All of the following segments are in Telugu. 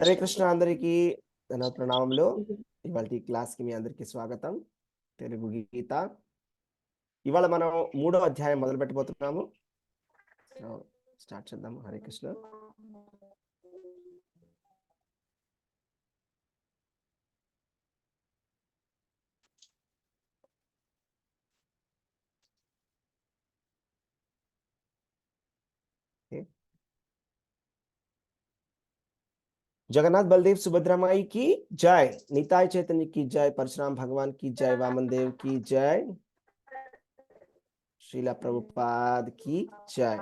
హరే కృష్ణ అందరికీ ధన ప్రణామములు. ఇవాళ క్లాస్కి మీ అందరికీ స్వాగతం. తెలుగు గీత. ఇవాళ మనం 3వ అధ్యాయం మొదలు పెట్టబోతున్నాము. స్టార్ట్ చేద్దాము. హరే కృష్ణ. जगन्नाथ बलदेव सुभद्रा माई की जय, निताय चैतन्य की जय, परशुराम भगवान की जय, वामन देव की जय, श्रीला प्रभुपाद की जय.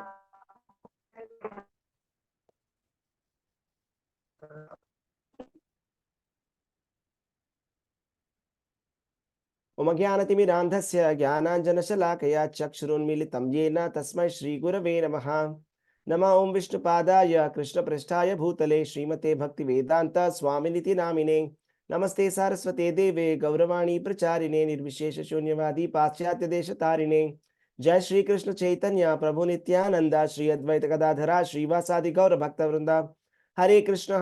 ओम ज्ञानतिमिरान्धस्य ज्ञानाञ्जनशलाकया चक्षुरुन्मीलितं येन तस्मै श्रीगुरवे नमः. नमः ओं विष्णुपादाय कृष्णपृष्ठाय भूतले श्रीमते भक्तिवेदांत स्वामिनिति नामिने. नमस्ते सारस्वते देवे गौरवाणी प्रचारिणे निर्विशेष शून्यवादी पाश्चात्य देश तारिणे. जय श्री कृष्ण चैतन्य प्रभु नित्यानंद श्री अद्वैत गदाधरा श्रीवासादि गौर भक्त वृंदा. हरे कृष्ण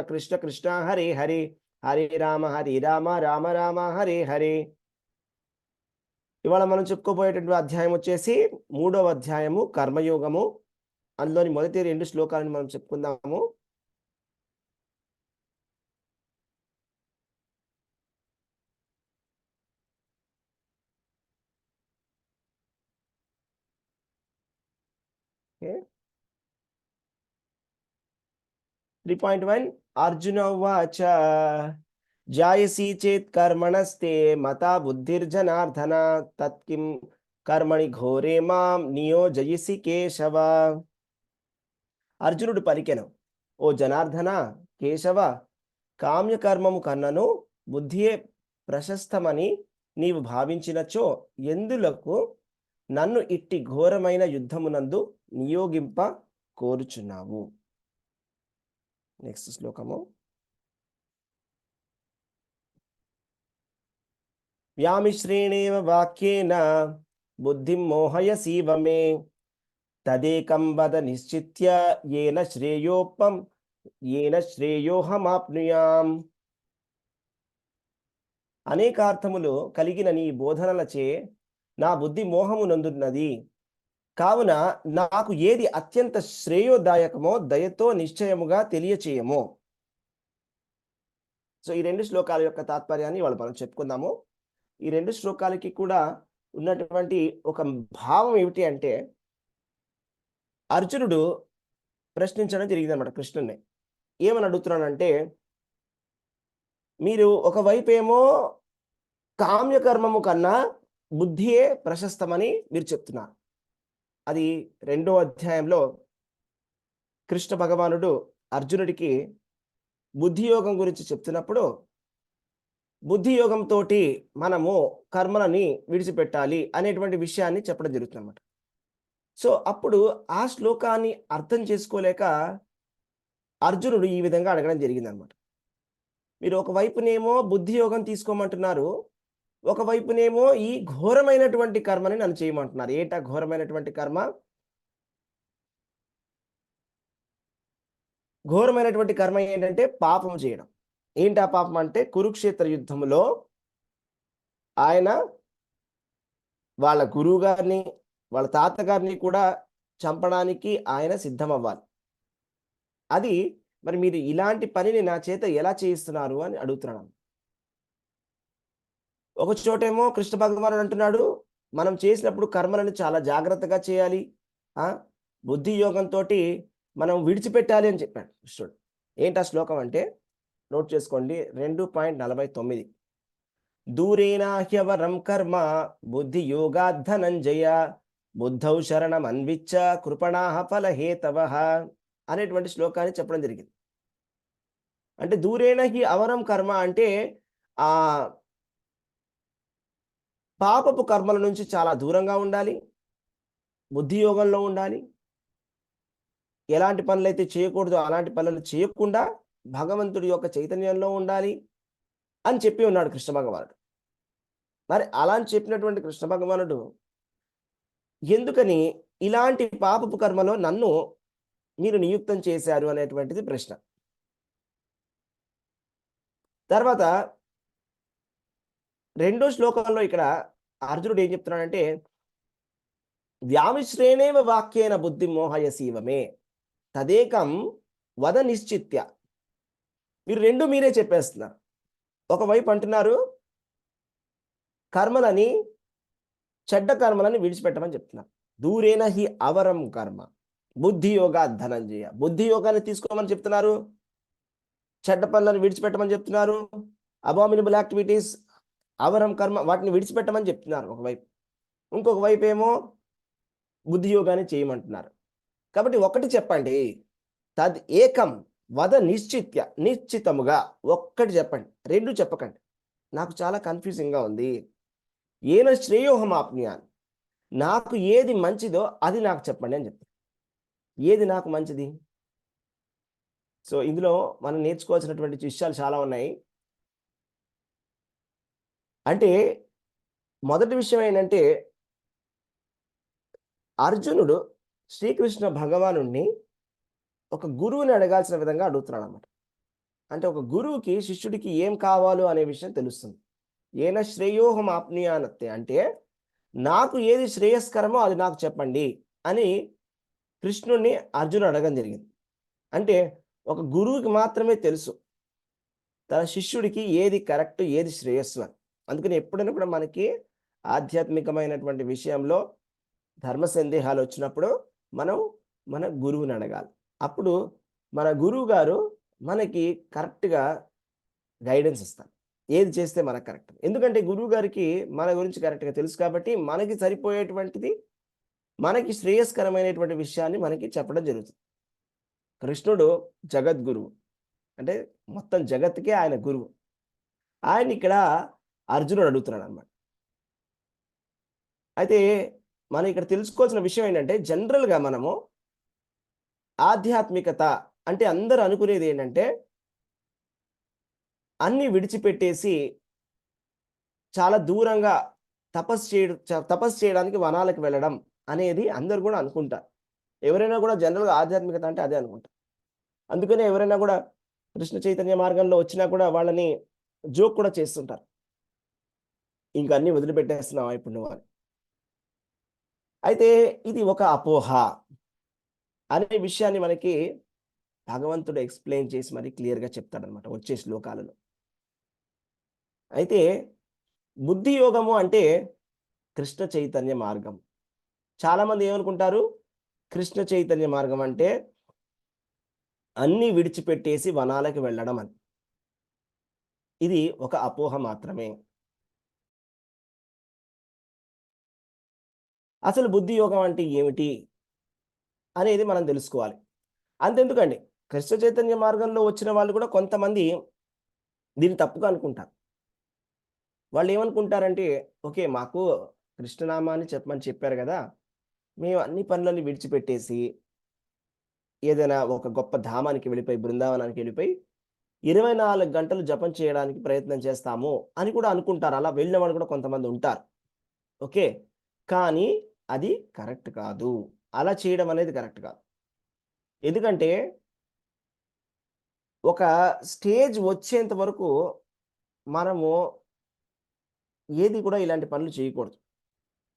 कृष्ण कृष्ण हरे हरे, हरे राम राम राम हरे हरे. ఇవాళ మనం చెప్పుకోబోయేటువంటి అధ్యాయం వచ్చేసి 3వ అధ్యాయము కర్మయోగము. అందులోని మొదటి 2 శ్లోకాలను మనం చెప్పుకుందాము. ఓకే. 3.1 అర్జున ఉవాచ జాయసి చేత్ కర్మణస్తే మతా బుద్ధిర్జనార్దన తత్కిం కర్మణి ఘోరే మాం నియోజయిసి కేశవ. అర్జునుడు పలికెను, ఓ జనార్దన కేశవ, కామ్యకర్మము కన్నను బుద్ధియే ప్రశస్తమని నీవు భావించినచో ఎందులకు నన్ను ఇట్టి ఘోరమైన యుద్ధమునందు నియోగింప కోరుచున్నావు. నెక్స్ట్ శ్లోకము. వ్యామిశ్రేణేవ వాక్యేన బుద్ధిం మోహయసీవ మే తదేకం వద నిశ్చిత్య ఏన శ్రేయోహమాప్నుయాం. అనేకార్థములు కలిగిన నీ బోధనలచే నా బుద్ధి మోహము నందున్నది. కావున నాకు ఏది అత్యంత శ్రేయోదాయకమో దయతో నిశ్చయముగా తెలియచేయము. సో ఈ 2 శ్లోకాల యొక్క తాత్పర్యాన్ని వాళ్ళు మనం చెప్పుకుందాము. ఈ 2 శ్లోకాలకి కూడా ఉన్నటువంటి ఒక భావం ఏమిటి అంటే, అర్జునుడు ప్రశ్నించడం జరిగింది అనమాట కృష్ణుని. ఏమని అడుగుతున్నానంటే, మీరు ఒకవైపు ఏమో కామ్యకర్మము కన్నా బుద్ధియే ప్రశస్తమని మీరు చెప్తున్నారు. అది 2వ అధ్యాయంలో కృష్ణ భగవానుడు అర్జునుడికి బుద్ధియోగం గురించి చెప్తున్నప్పుడు, బుద్ధియోగంతో మనము కర్మలని విడిచిపెట్టాలి అనేటువంటి విషయాన్ని చెప్పడం జరుగుతుంది అన్నమాట. సో అప్పుడు ఆ శ్లోకాన్ని అర్థం చేసుకోలేక అర్జునుడు ఈ విధంగా అడగడం జరిగిందనమాట. మీరు ఒకవైపునేమో బుద్ధియోగం తీసుకోమంటున్నారు, ఒకవైపునేమో ఈ ఘోరమైనటువంటి కర్మని నన్ను చేయమంటున్నారు. ఏంటా ఘోరమైనటువంటి కర్మ? ఘోరమైనటువంటి కర్మ ఏంటంటే పాపం చేయడం. ఏంటా పాపం అంటే, కురుక్షేత్ర యుద్ధములో ఆయన వాళ్ళ గురువు గారిని వాళ్ళ తాతగారిని కూడా చంపడానికి ఆయన సిద్ధం అవ్వాలి. అది మరి మీరు ఇలాంటి పనిని నా చేత ఎలా చేయిస్తున్నారు అని అడుగుతున్నాను. ఒక చోటేమో కృష్ణ భగవానుడు అంటున్నాడు, మనం చేసినప్పుడు కర్మలను చాలా జాగ్రత్తగా చేయాలి, బుద్ధి యోగంతో మనం విడిచిపెట్టాలి అని చెప్పాడు కృష్ణుడు. ఏంటా శ్లోకం అంటే, నోట్ చేసుకోండి, 2.49. దూరేనాహ్యవరం కర్మ బుద్ధి యోగాద్ధనంజయ బుద్ధౌ శరణం అన్విచ్చ కృపణాహ ఫలహేతవః అనేటువంటి శ్లోకాన్ని చెప్పడం జరిగింది. అంటే దూరేణహి అవరం కర్మ అంటే ఆ పాపపు కర్మల నుంచి చాలా దూరంగా ఉండాలి, బుద్ధి యోగంలో ఉండాలి, ఎలాంటి పనులైతే చేయకూడదో అలాంటి పనులు చేయకుండా భగవంతుడి యొక్క చైతన్యంలో ఉండాలి అని చెప్పి ఉన్నాడు కృష్ణ భగవానుడు. మరి అలా అని చెప్పినటువంటి కృష్ణ భగవానుడు ఎందుకని ఇలాంటి పాపపు కర్మలో నన్ను మీరు నియుక్తం చేశారు అనేటువంటిది ప్రశ్న. తర్వాత రెండో శ్లోకంలో ఇక్కడ అర్జునుడు ఏం చెప్తున్నాడంటే, వ్యామిశ్రేణేవ వాక్యేన బుద్ధిం మోహయసీవ మే తదేకం వద నిశ్చిత్య. మీరు 2 మీరే చెప్పేస్తున్నారు. ఒకవైపు అంటున్నారు కర్మలని, చెడ్డ కర్మలని విడిచిపెట్టమని చెప్తున్నారు. దూరేన హి అవరం కర్మ బుద్ధి యోగా ధనంజయ. బుద్ధి యోగాన్ని తీసుకోమని చెప్తున్నారు, చెడ్డ పనులను విడిచిపెట్టమని చెప్తున్నారు, అబామినబుల్ యాక్టివిటీస్ అవరం కర్మ వాటిని విడిచిపెట్టమని చెప్తున్నారు ఒకవైపు. ఇంకొక వైపు ఏమో బుద్ధి యోగాన్ని చేయమంటున్నారు. కాబట్టి ఒకటి చెప్పండి, తద్ ఏకం వద నిశ్చిత్య, నిశ్చితముగా ఒక్కటి చెప్పండి, 2 చెప్పకండి. నాకు చాలా కన్ఫ్యూజింగ్గా ఉంది. ఏన శ్రేయోహమాప్నుయాన్, నాకు ఏది మంచిదో అది నాకు చెప్పండి అని చెప్తాను. ఏది నాకు మంచిది? సో ఇందులో మనం నేర్చుకోవాల్సినటువంటి విషయాలు చాలా ఉన్నాయి. అంటే మొదటి విషయం ఏంటంటే, అర్జునుడు శ్రీకృష్ణ భగవానుడిని ఒక గురువుని అడగాల్సిన విధంగా అడుగుతున్నాడు అన్నమాట. అంటే ఒక గురువుకి శిష్యుడికి ఏం కావాలో అనే విషయం తెలుస్తుంది. ఏన శ్రేయోహం ఆప్నియానత్తే అంటే నాకు ఏది శ్రేయస్కరమో అది నాకు చెప్పండి అని కృష్ణుడిని అర్జునుడు అడగడం జరిగింది. అంటే ఒక గురువుకి మాత్రమే తెలుసు తన శిష్యుడికి ఏది కరెక్ట్, ఏది శ్రేయస్సు అని. అందుకని ఎప్పుడైనా కూడా మనకి ఆధ్యాత్మికమైనటువంటి విషయంలో ధర్మ సందేహాలు వచ్చినప్పుడు మనం మన గురువుని అడగాలి. అప్పుడు మన గురువు గారు మనకి కరెక్ట్‌గా గైడెన్స్ ఇస్తారు. ఏది చేస్తే మనకు కరెక్ట్. ఎందుకంటే గురువు గారికి మన గురించి కరెక్ట్‌గా తెలుసు కాబట్టి మనకి సరిపోయేటువంటిది, మనకి శ్రేయస్కరమైనటువంటి విషయాన్ని మనకి చెప్పడం జరుగుతుంది. కృష్ణుడు జగద్గురువు. అంటే మొత్తం జగత్తుకే ఆయన గురువు. ఆయన్ని ఇక్కడ అర్జునుడు అడుగుతున్నాడన్నమాట. అయితే మనం ఇక్కడ తెలుసుకోవాల్సిన విషయం ఏంటంటే, జనరల్‌గా మనము ఆధ్యాత్మికత అంటే అందరూ అనుకునేది ఏంటంటే, అన్నీ విడిచిపెట్టేసి చాలా దూరంగా తపస్సు చేయడానికి వనాలకు వెళ్ళడం అనేది అందరూ కూడా అనుకుంటారు. ఎవరైనా కూడా జనరల్‌గా ఆధ్యాత్మికత అంటే అదే అనుకుంటారు. అందుకనే ఎవరైనా కూడా కృష్ణ చైతన్య మార్గంలో వచ్చినా కూడా వాళ్ళని జోక్ కూడా చేస్తుంటారు. ఇంక అన్నీ వదిలిపెట్టేస్తున్నావా ఇప్పుడు నువ్వు అని. అయితే ఇది ఒక అపోహ అనే విషయాన్ని మనకి భగవంతుడు ఎక్స్‌ప్లెయిన్ చేసి మరి క్లియర్‌గా చెప్తాడన్నమాట వచ్చే శ్లోకాలలో. అయితే బుద్ధి యోగము అంటే కృష్ణ చైతన్య మార్గం. చాలామంది ఏమనుకుంటారు, కృష్ణ చైతన్య మార్గం అంటే అన్నీ విడిచిపెట్టేసి వనాలకు వెళ్ళడం అని. ఇది ఒక అపోహ మాత్రమే. అసలు బుద్ధి యోగం అంటే ఏమిటి అనేది మనం తెలుసుకోవాలి. అంతెందుకండి, కృష్ణ చైతన్య మార్గంలో వచ్చిన వాళ్ళు కూడా కొంతమంది దీన్ని తప్పుగా అనుకుంటారు. వాళ్ళేమనుకుంటారంటే, ఓకే. మాకు కృష్ణనామాన్ని చెప్పమని చెప్పారు గదా! మేము అన్ని పనులని విడిచిపెట్టేసి, ఏదైనా ఒక గొప్ప ధామానికి వెళ్ళిపోయి, బృందావనానికి వెళ్ళిపోయి 24 గంటలు జపం చేయడానికి ప్రయత్నం చేస్తాము అని కూడా అనుకుంటారు. అలా వెళ్ళిన వాళ్ళు కూడా కొంతమంది ఉంటారు. ఓకే. కానీ అది కరెక్ట్ కాదు. అలా చేయడం అనేది కరెక్ట్ కాదు. ఎందుకంటే, ఒక స్టేజ్ వచ్చేంత వరకు మనము ఏది కూడా ఇలాంటి పనులు చేయకూడదు.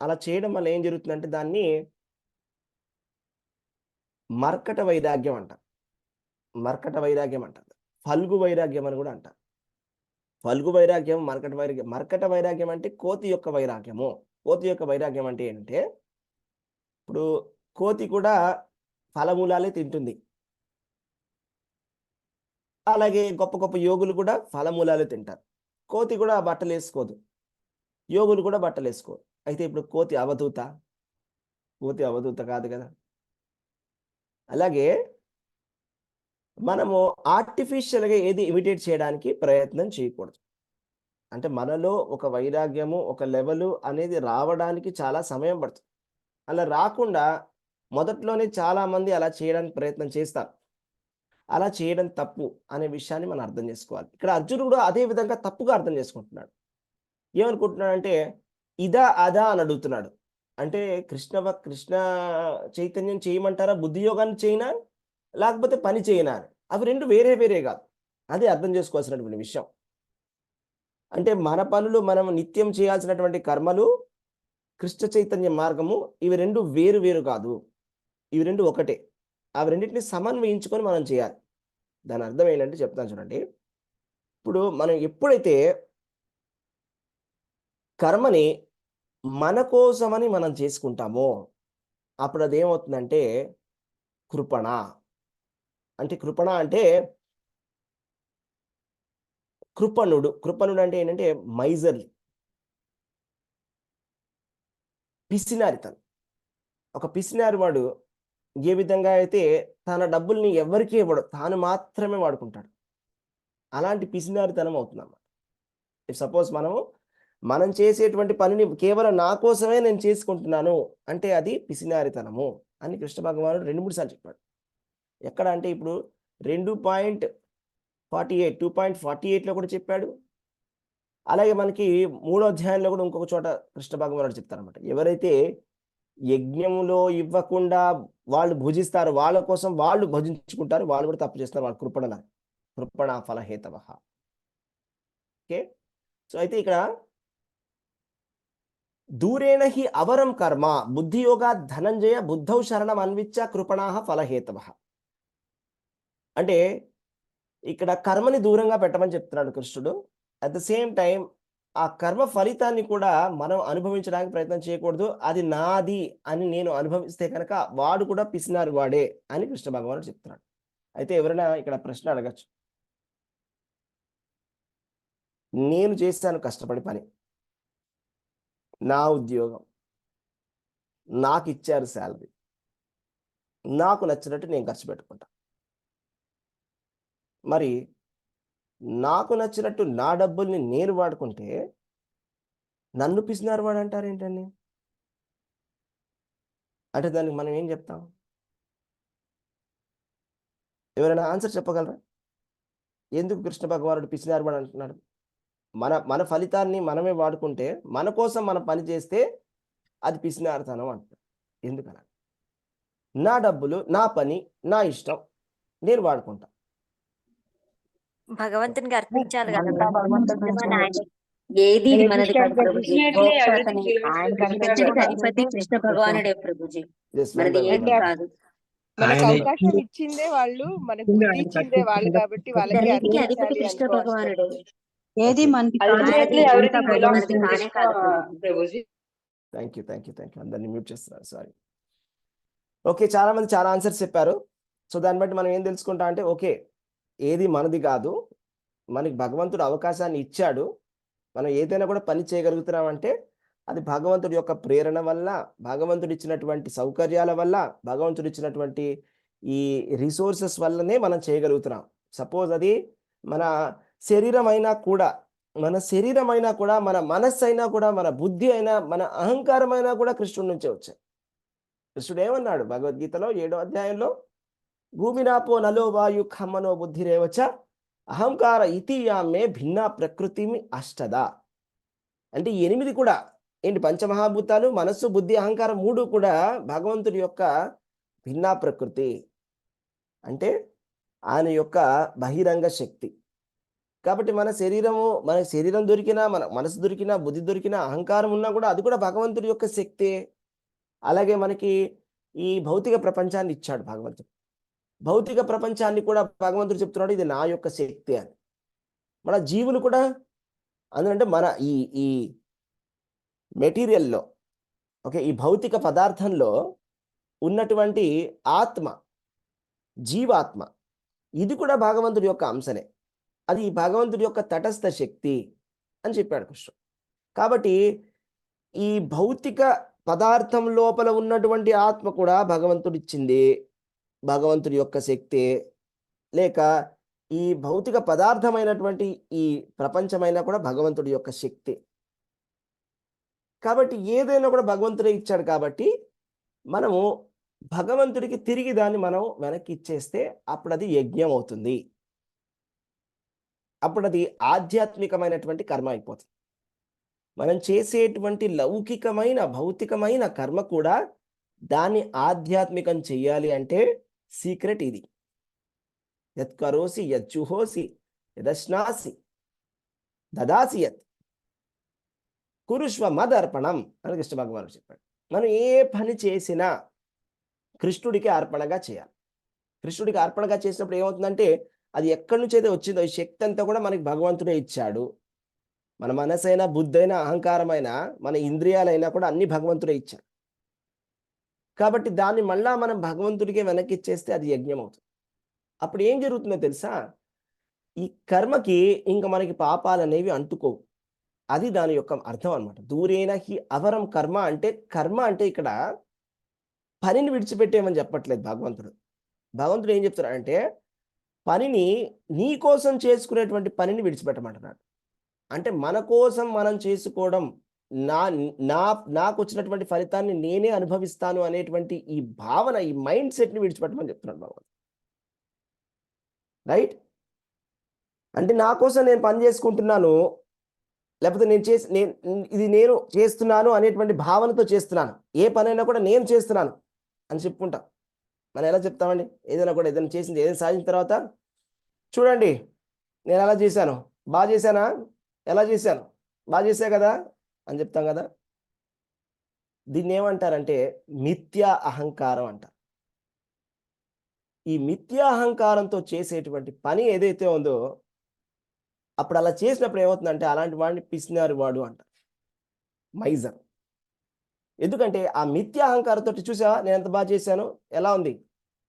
అలా చేయడం వల్ల ఏం జరుగుతుందంటే దాన్ని మర్కట వైరాగ్యం అంటారు. మర్కట వైరాగ్యం అంటారు. ఫల్గు వైరాగ్యం అని కూడా అంటారు. ఫల్గు వైరాగ్యం, మర్కట వైరాగ్యం. మర్కట వైరాగ్యం అంటే కోతి యొక్క వైరాగ్యము. కోతి యొక్క వైరాగ్యం అంటే ఏంటంటే, ఇప్పుడు కోతి కూడా ఫలమూలాలే తింటుంది. అలాగే గొప్ప గొప్ప యోగులు కూడా ఫలమూలాలే తింటారు. కోతి కూడా బట్టలేసుకోదు. యోగులు కూడా బట్టలేసుకోరు. అయితే ఇప్పుడు కోతి అవధూత? కోతి అవధూత కాదు కదా! అలాగే మనము ఆర్టిఫిషియల్‌గా ఏది ఇమిటేట్ చేయడానికి ప్రయత్నం చేయకూడదు. అంటే మనలో ఒక వైరాగ్యము, ఒక లెవెలు అనేది రావడానికి చాలా సమయం పడుతుంది. అలా రాకుండా మొదట్లోనే చాలామంది అలా చేయడానికి ప్రయత్నం చేస్తారు. అలా చేయడం తప్పు అనే విషయాన్ని మనం అర్థం చేసుకోవాలి. ఇక్కడ అర్జునుడు కూడా అదే విధంగా తప్పుగా అర్థం చేసుకుంటున్నాడు. ఏమనుకుంటున్నాడంటే, ఇదా? అదా? అని అడుగుతున్నాడు. అంటే కృష్ణ చైతన్యం చేయమంటారా? బుద్ధి యోగాన్ని చేయనా? లేకపోతే పని చేయనా అని. అవి 2 వేరే వేరే కాదు. అది అర్థం చేసుకోవాల్సినటువంటి విషయం. అంటే మన పనులు మనం నిత్యం చేయాల్సినటువంటి కర్మలు, కృష్ణ చైతన్య మార్గము ఇవి 2 వేరు వేరు కాదు. ఇవి 2 ఒకటే. అవి రెండిటిని సమన్వయించుకొని మనం చేయాలి. దాని అర్థం ఏంటంటే చెప్తాను చూడండి. ఇప్పుడు మనం ఎప్పుడైతే కర్మని మన కోసమని మనం చేసుకుంటామో, అప్పుడు అదేమవుతుందంటే కృపణ. అంటే కృపణ అంటే కృపణుడు. కృపణుడు అంటే ఏంటంటే మైజర్లీ, పిసినారితనం. ఒక పిసినారి వాడు ఏ విధంగా అయితే తన డబ్బుల్ని ఎవ్వరికీ ఇవ్వడు. తాను మాత్రమే వాడుకుంటాడు. అలాంటి పిసినారితనం అవుతుందన్నమాట. ఇఫ్ సపోజ్ మనం చేసేటువంటి పనిని కేవలం నా కోసమే నేను చేసుకుంటున్నాను అంటే అది పిసినారితనము అని కృష్ణ భగవానుడు 2, 3 సార్లు చెప్పాడు. ఎక్కడ అంటే ఇప్పుడు 2.48లో కూడా చెప్పాడు. అలాగే మనకి 3వ అధ్యాయంలో కూడా ఇంకొక చోట కృష్ణ భగవానుడు చెప్తారన్నమాట. ఎవరైతే యజ్ఞంలో ఇవ్వకుండా వాళ్ళు భుజిస్తారు, వాళ్ళ కోసం వాళ్ళు భుజించుకుంటారు, వాళ్ళు కూడా తప్పు చేస్తారు. వాళ్ళు కృపణ ఫలహేతవః. ఓకే. సో అయితే ఇక్కడ దూరేణ హి అవరం కర్మ బుద్ధియోగాత్ ధనంజయ బుద్ధౌ శరణం అన్విచ్చ కృపణాః ఫలహేతవః. అంటే ఇక్కడ కర్మని దూరంగా పెట్టమని చెప్తున్నాడు కృష్ణుడు. అట్ ద సేమ్ టైం ఆ కర్మ ఫలితాన్ని కూడా మనం అనుభవించడానికి ప్రయత్నం చేయకూడదు. అది నాది అని నేను అనుభవిస్తే కనుక వాడు కూడా పిసినారి వాడే అని కృష్ణ భగవానుడు చెప్తున్నాడు. అయితే ఎవరైనా ఇక్కడ ప్రశ్న అడగచ్చు. నేను చేశాను కష్టపడి పని. నా ఉద్యోగం. నాకిచ్చారు శాలరీ. నాకు నచ్చినట్టు నేను ఖర్చు పెట్టుకుంటా. మరి నాకు నచ్చినట్టు నా డబ్బుల్ని నేను వాడుకుంటే నన్ను పిసినారి వాడు అంటారేంటండి? అంటే దానికి మనం ఏం చెప్తాం? ఎవరైనా ఆన్సర్ చెప్పగలరా? ఎందుకు కృష్ణ భగవానుడు పిసినారి వాడు అంటున్నాడు? మన ఫలితాన్ని మనమే వాడుకుంటే, మన కోసం మనం పని చేస్తే అది పిసినారితనం అంటారు. ఎందుకలా? నా డబ్బులు, నా పని, నా ఇష్టం నేను వాడుకుంటా. భగవంతునికి అర్పించాలి కదా అంతా భగవంతుడికి మన ఆయన. ఏది Hare మనది Krishna, కాదు ప్రభుజీ. Prabhuji. భోక్త Everything అతని belongs to ఆయన Krishna, కల్పించే Prabhuji. అధిపతి కృష్ణ భగవానుడే ప్రభుజీ. Yes, one మనది by ఏది one. కాదు. మనకు ఆయనే అవకాశం ఇచ్చిందే వాళ్ళు, మనకు బుద్ధి ఇచ్చిందే వాళ్ళు, కాబట్టి వాళ్ళకి దానికి అధిపతి అర్పించాలి కృష్ణ అనుకోవాలి భగవానుడే. ఏది Okay. మనకి అల్టిమేట్లీ ఆయనది ఎవ్రీథింగ్ అంతా బిలాంగ్స్ టు భగవంతుడి తానే కృష్ణ కాదు ప్రభుజీ. ప్రభుజీ. Thank you. అందరిని మ్యూట్ చేస్తున్నారు. సారీ. ఓకే. చాలా మంది చాలా ఆన్సర్స్ చెప్పారు. సో దాన్ని బట్టి మనం ఏం తెలుసుకుంటాం అంటే ఓకే, ఏది మనది కాదు. మనకి భగవంతుడు అవకాశాన్ని ఇచ్చాడు. మనం ఏదైనా కూడా పని చేయగలుగుతున్నామంటే అది భగవంతుడి యొక్క ప్రేరణ వల్ల, భగవంతుడు ఇచ్చినటువంటి సౌకర్యాల వల్ల, భగవంతుడు ఇచ్చినటువంటి ఈ రిసోర్సెస్ వల్లనే మనం చేయగలుగుతున్నాం. సపోజ్ అది మన శరీరం అయినా కూడా, మన మనస్సు అయినా కూడా, మన బుద్ధి అయినా, మన అహంకారం అయినా కూడా కృష్ణుడి నుంచే వచ్చాయి. కృష్ణుడు ఏమన్నాడు భగవద్గీతలో 7వ అధ్యాయంలో, భూమినాపో నలో వాయు ఖమ్మనో బుద్ధిరేవచ అహంకార ఇతియామే భిన్న ప్రకృతిమి అష్టద. అంటే 8 కూడా ఏంటి? పంచమహాభూతాలు, మనస్సు, బుద్ధి, అహంకారం 3 కూడా భగవంతుడి యొక్క భిన్నా ప్రకృతి. అంటే ఆయన యొక్క బహిరంగ శక్తి. కాబట్టి మన శరీరం దొరికినా, మన మనసు దొరికినా, బుద్ధి దొరికినా, అహంకారం ఉన్నా కూడా అది కూడా భగవంతుడి యొక్క శక్తే. అలాగే మనకి ఈ భౌతిక ప్రపంచాన్ని ఇచ్చాడు భగవంతుడు. భౌతిక ప్రపంచాన్ని కూడా భగవంతుడు చెప్తున్నాడు ఇది నా యొక్క శక్తి అని. మన జీవులు కూడా అందుకంటే మన ఈ మెటీరియల్లో, ఓకే, ఈ భౌతిక పదార్థంలో ఉన్నటువంటి ఆత్మ, జీవాత్మ, ఇది కూడా భగవంతుడి యొక్క అంశనే. అది భగవంతుడి యొక్క తటస్థ శక్తి అని చెప్పాడు కృష్ణుడు. కాబట్టి ఈ భౌతిక పదార్థం లోపల ఉన్నటువంటి ఆత్మ కూడా భగవంతుడు ఇచ్చింది, భగవంతుడి యొక్క శక్తే. లేక ఈ భౌతిక పదార్థమైనటువంటి ఈ ప్రపంచమైనా కూడా భగవంతుడి యొక్క శక్తి. కాబట్టి ఏదైనా కూడా భగవంతుడే ఇచ్చాడు. కాబట్టి మనము భగవంతుడికి తిరిగి దాన్ని మనం వెనక్కి ఇచ్చేస్తే అప్పుడు అది యజ్ఞం అవుతుంది. అప్పుడు అది ఆధ్యాత్మికమైనటువంటి కర్మ అయిపోతుంది. మనం చేసేటువంటి లౌకికమైన భౌతికమైన కర్మ కూడా దాన్ని ఆధ్యాత్మికం చెయ్యాలి అంటే సీక్రెట్ ఇది. యత్ కరోసి యత్ జుహోసి యదశ్నాసి దదాసి యత్ కురుష్వ మదర్పణం అని కృష్ణ భగవానుడు చెప్పాడు. మనం ఏ పని చేసినా కృష్ణుడికి అర్పణగా చేయాలి. కృష్ణుడికి అర్పణగా చేసినప్పుడు ఏమవుతుందంటే అది ఎక్కడి నుంచి అయితే వచ్చిందో ఈ శక్తి అంతా కూడా మనకి భగవంతుడే ఇచ్చాడు. మన మనసైనా, బుద్ధైనా, అహంకారమైనా, మన ఇంద్రియాలైనా కూడా అన్ని భగవంతుడే ఇచ్చాడు. కాబట్టి దాన్ని మళ్ళా మనం భగవంతుడికే వెనక్కి ఇచ్చేస్తే అది యజ్ఞం అవుతుంది. అప్పుడు ఏం జరుగుతుందో తెలుసా? ఈ కర్మకి ఇంక మనకి పాపాలు అనేవి అంటుకోవు. అది దాని యొక్క అర్థం అన్నమాట. దూరేన హి అవరం కర్మ అంటే ఇక్కడ పనిని విడిచిపెట్టేయమని చెప్పట్లేదు భగవంతుడు. భగవంతుడు ఏం చెప్తున్నాడంటే పనిని నీ కోసం చేసుకునేటువంటి పనిని విడిచిపెట్టమంటున్నాడు. అంటే మన కోసం మనం చేసుకోవడం, నా నా నాకు వచ్చినటువంటి ఫలితాన్ని నేనే అనుభవిస్తాను అనేటువంటి ఈ భావన, ఈ మైండ్ సెట్ని విడిచిపెట్టమని చెప్తున్నాడు భగవంతుడు. రైట్? అంటే నా కోసం నేను పని చేసుకుంటున్నాను, లేకపోతే నేను చేస్తున్నాను అనేటువంటి భావనతో చేస్తున్నాను. ఏ పనైనా కూడా నేను చేస్తున్నాను అని చెప్పుకుంటాం. మనం ఎలా చెప్తామండి? ఏదైనా చేసింది, ఏదైనా సాధించిన తర్వాత చూడండి నేను ఎలా చేశాను, బాగా చేశానా, ఎలా చేశాను, బాగా చేశా కదా అని చెప్తాం కదా. దీన్ని ఏమంటారంటే మిథ్యా అహంకారం అంటారు. ఈ మిథ్యా అహంకారంతో చేసేటువంటి పని ఏదైతే ఉందో అప్పుడు అలా చేసినప్పుడు ఏమవుతుందంటే అలాంటి వాడిని పిసినారు వాడు అంటారు, మైజర్. ఎందుకంటే ఆ మిథ్యా అహంకారంతో చూసావా నేను ఎంత బాగా చేశాను, ఎలా ఉంది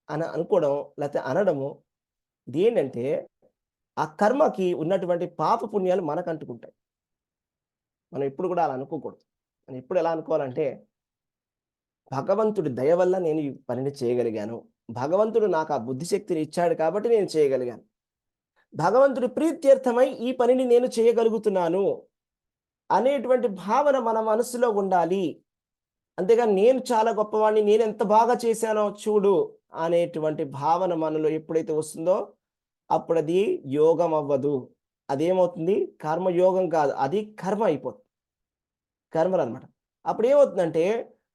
అని అనుకోవడం, లేకపోతే అనడము, ఇదేంటంటే ఆ కర్మకి ఉన్నటువంటి పాప పుణ్యాలు మనకు అంటుకుంటాయి. మనం ఎప్పుడు కూడా అలా అనుకోకూడదు. మనం ఎప్పుడు ఎలా అనుకోవాలంటే భగవంతుడి దయ వల్ల నేను ఈ పనిని చేయగలిగాను, భగవంతుడు నాకు ఆ బుద్ధిశక్తిని ఇచ్చాడు కాబట్టి నేను చేయగలిగాను, భగవంతుడి ప్రీత్యర్థమై ఈ పనిని నేను చేయగలుగుతున్నాను అనేటువంటి భావన మన మనసులో ఉండాలి. అంతేగాని నేను చాలా గొప్పవాడిని, నేను ఎంత బాగా చేశానో చూడు అనేటువంటి భావన మనలో ఎప్పుడైతే వస్తుందో అప్పుడు అది యోగం అవ్వదు. అదేమవుతుంది? కర్మయోగం కాదు, అది కర్మ అయిపోతుంది, కర్మలు అనమాట. అప్పుడు ఏమవుతుందంటే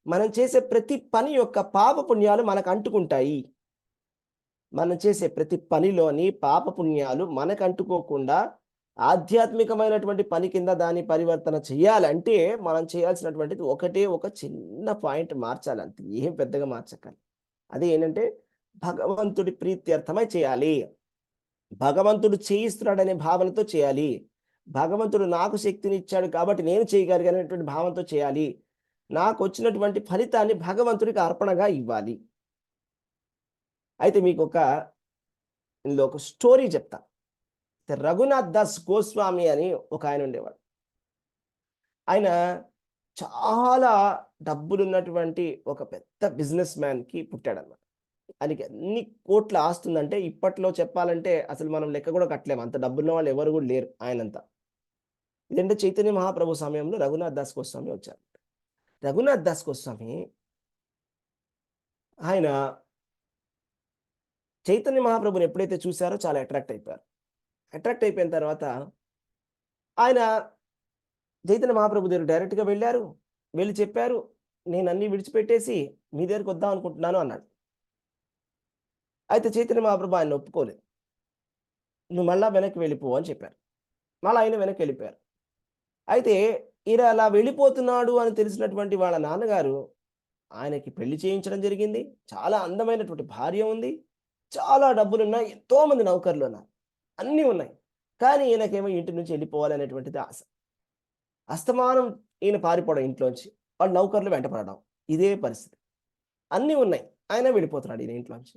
మనం చేసే ప్రతి పని యొక్క పాప పుణ్యాలు మనకు అంటుకుంటాయి. మనం చేసే ప్రతి పనిలోని పాప పుణ్యాలు మనకు అంటుకోకుండా ఆధ్యాత్మికమైనటువంటి పని కింద దాన్ని పరివర్తన చేయాలంటే మనం చేయాల్సినటువంటిది ఒకటే ఒక చిన్న పాయింట్ మార్చాలి, అంతే, ఏం పెద్దగా మార్చకాలి. అది ఏంటంటే భగవంతుడి ప్రీత్యర్థమై చేయాలి, భగవంతుడు చేయిస్తున్నాడనే భావనతో చేయాలి, భగవంతుడు నాకు శక్తిని ఇచ్చాడు కాబట్టి నేను చేయగలిగినటువంటి భావనతో చేయాలి, నాకు వచ్చినటువంటి ఫలితాన్ని భగవంతుడికి అర్పణగా ఇవ్వాలి. అయితే మీకు ఇందులో ఒక స్టోరీ చెప్తా. రఘునాథ్ దాస్ గోస్వామి అని ఒక ఆయన ఉండేవాడు. ఆయన చాలా డబ్బులున్నటువంటి ఒక పెద్ద బిజినెస్ మ్యాన్కి పుట్టాడన్నమాట. ఆయనకి ఎన్ని కోట్ల ఆస్తుందంటే ఇప్పట్లో చెప్పాలంటే అసలు మనం లెక్క కూడా కట్టలేము, అంత డబ్బున్న వాళ్ళు ఎవరు కూడా లేరు ఆయనంతా. ఇదంటే చైతన్య మహాప్రభు సమయంలో రఘునాథ్ దాస్ గోస్వామి వచ్చారు. రఘునాథ్ దాస్ గోస్వామి ఆయన చైతన్య మహాప్రభుని ఎప్పుడైతే చూశారో చాలా అట్రాక్ట్ అయిపోయారు. అట్రాక్ట్ అయిపోయిన తర్వాత ఆయన చైతన్య మహాప్రభు దగ్గర డైరెక్ట్గా వెళ్ళారు. వెళ్ళి చెప్పారు, నేను అన్నీ విడిచిపెట్టేసి మీ దగ్గరికి వద్దాం అనుకుంటున్నాను అన్నాడు. అయితే చైతన్య మహాప్రభు ఆయన ఒప్పుకోలేదు. నువ్వు మళ్ళా వెనక్కి వెళ్ళిపో అని చెప్పారు. మళ్ళీ ఆయన వెనక్కి వెళ్ళిపోయారు. అయితే ఈయన అలా వెళ్ళిపోతున్నాడు అని తెలిసినటువంటి వాళ్ళ నాన్నగారు ఆయనకి పెళ్లి చేయించడం జరిగింది. చాలా అందమైనటువంటి భార్య ఉంది, చాలా డబ్బులు ఉన్నాయి, ఎంతోమంది నౌకర్లు ఉన్నారు, అన్నీ ఉన్నాయి. కానీ ఈయనకేమో ఇంటి నుంచి వెళ్ళిపోవాలనేటువంటిది ఆశ. అస్తమానం ఈయన పారిపోవడం ఇంట్లోంచి, వాళ్ళు నౌకర్లు వెంటపడడం, ఇదే పరిస్థితి. అన్నీ ఉన్నాయి, ఆయన వెళ్ళిపోతున్నాడు ఈయన ఇంట్లోంచి.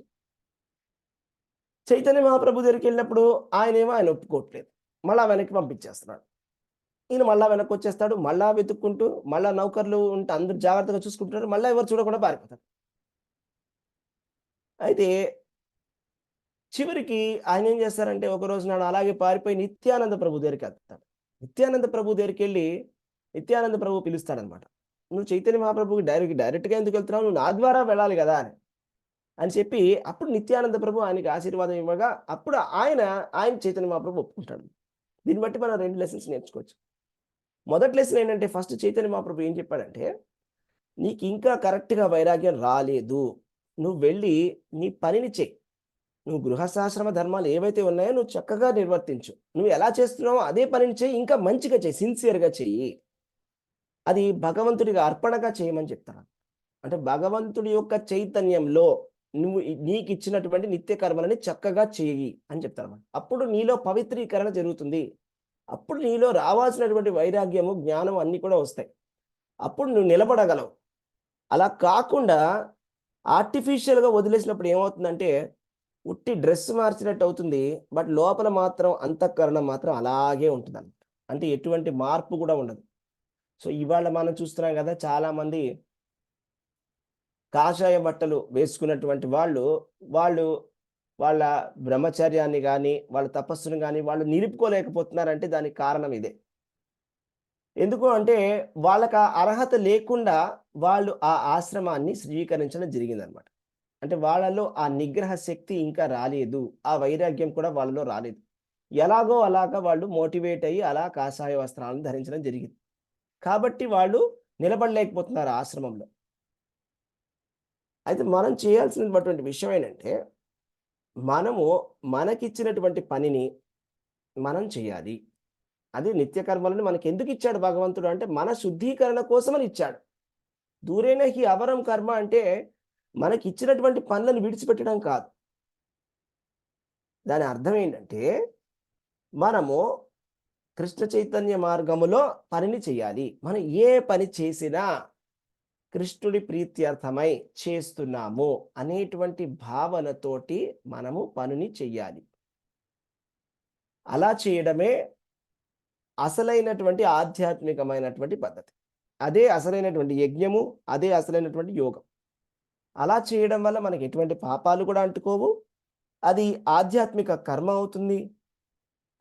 చైతన్య మహాప్రభు దగ్గరికి వెళ్ళినప్పుడు ఆయన ఒప్పుకోవట్లేదు, మళ్ళా వెనక్కి పంపించేస్తున్నాడు. ఈయన మళ్ళా వెనక్కి వచ్చేస్తాడు, మళ్ళా వెతుక్కుంటూ, మళ్ళా నౌకర్లు ఉంటే అందరూ జాగ్రత్తగా చూసుకుంటున్నారు, మళ్ళీ ఎవరు చూడకుండా పారిపోతాడు. అయితే చివరికి ఆయన ఏం చేస్తారంటే ఒక రోజు నాడు అలాగే పారిపోయి నిత్యానంద ప్రభు దగ్గరికి వెళ్తాడు. నిత్యానంద ప్రభు దగ్గరికి వెళ్ళి నిత్యానంద ప్రభు పిలుస్తాడనమాట. నువ్వు చైతన్య మహాప్రభుకి డైరెక్ట్గా ఎందుకు వెళ్తున్నావు, నువ్వు నా ద్వారా వెళ్ళాలి కదా అని చెప్పి అప్పుడు నిత్యానంద ప్రభు ఆయనకి ఆశీర్వాదం ఇవ్వగా అప్పుడు ఆయన చైతన్య మహాప్రభు ఒప్పుకుంటాడు. దీన్ని బట్టి మనం 2 లెసన్స్ నేర్చుకోవచ్చు. మొదటి లెసన్ ఏంటంటే ఫస్ట్ చైతన్య మహాప్రభు ఏం చెప్పాడంటే నీకు ఇంకా కరెక్ట్గా వైరాగ్యం రాలేదు, నువ్వు వెళ్ళి నీ పనిని చెయ్యి, నువ్వు గృహస్థాశ్రమ ధర్మాలు ఏవైతే ఉన్నాయో నువ్వు చక్కగా నిర్వర్తించు. నువ్వు ఎలా చేస్తున్నావో అదే పనిని చెయ్యి, ఇంకా మంచిగా చెయ్యి, సిన్సియర్‌గా చెయ్యి. అది భగవంతుడికి అర్పణగా చేయమని చెప్తాను. అంటే భగవంతుడి యొక్క చైతన్యంలో నువ్వు నీకిచ్చినటువంటి నిత్య కర్మలని చక్కగా చెయ్యి అని చెప్తారన్నమాట. అప్పుడు నీలో పవిత్రీకరణ జరుగుతుంది. అప్పుడు నీలో రావాల్సినటువంటి వైరాగ్యము, జ్ఞానం అన్నీ కూడా వస్తాయి. అప్పుడు నువ్వు నిలబడగలవు. అలా కాకుండా ఆర్టిఫిషియల్‌గా వదిలేసినప్పుడు ఏమవుతుందంటే, ఉట్టి డ్రెస్ మార్చినట్టు అవుతుంది. బట్ లోపల మాత్రం అంతఃకరణ మాత్రం అలాగే ఉంటుందన్నమాట. అంటే ఎటువంటి మార్పు కూడా ఉండదు. సో, ఇవాళ మనం చూస్తున్నాం కదా! చాలామంది కాషాయ బట్టలు వేసుకున్నటువంటి వాళ్ళు వాళ్ళ బ్రహ్మచర్యాన్ని గాని, వాళ్ళ తపస్సును గాని వాళ్ళు నిలుపుకోలేకపోతున్నారంటే దానికి కారణం ఇదే. ఎందుకు అంటే వాళ్ళకి ఆ అర్హత లేకుండా వాళ్ళు ఆ ఆశ్రమాన్ని స్వీకరించడం జరిగిందనమాట. అంటే వాళ్ళలో ఆ నిగ్రహ శక్తి ఇంకా రాలేదు. ఆ వైరాగ్యం కూడా వాళ్ళలో రాలేదు. ఎలాగో అలాగా వాళ్ళు మోటివేట్ అయ్యి అలా కాషాయ వస్త్రాలను ధరించడం జరిగింది. కాబట్టి వాళ్ళు నిలబడలేకపోతున్నారు ఆ ఆశ్రమంలో. అయితే మనం చేయాల్సినటువంటి విషయం ఏంటంటే, మనము మనకిచ్చినటువంటి పనిని మనం చేయాలి. అది నిత్య కర్మలను మనకెందుకు ఇచ్చాడు భగవంతుడు అంటే, మన శుద్ధీకరణ కోసమని ఇచ్చాడు. దూరేణ హి అవరం కర్మ అంటే, మనకిచ్చినటువంటి పనులను విడిచిపెట్టడం కాదు. దాని అర్థం ఏంటంటే, మనము కృష్ణ చైతన్య మార్గములో పనిని చేయాలి. మనం ఏ పని చేసినా కృష్ణుడి ప్రీత్యర్థమై చేస్తున్నాము అనేటువంటి భావనతోటి మనము పనిని చెయ్యాలి. అలా చేయడమే అసలైనటువంటి ఆధ్యాత్మికమైనటువంటి పద్ధతి. అదే అసలైనటువంటి యజ్ఞము, అదే అసలైనటువంటి యోగం. అలా చేయడం వల్ల మనకి ఎటువంటి పాపాలు కూడా అంటుకోవు. అది ఆధ్యాత్మిక కర్మ అవుతుంది.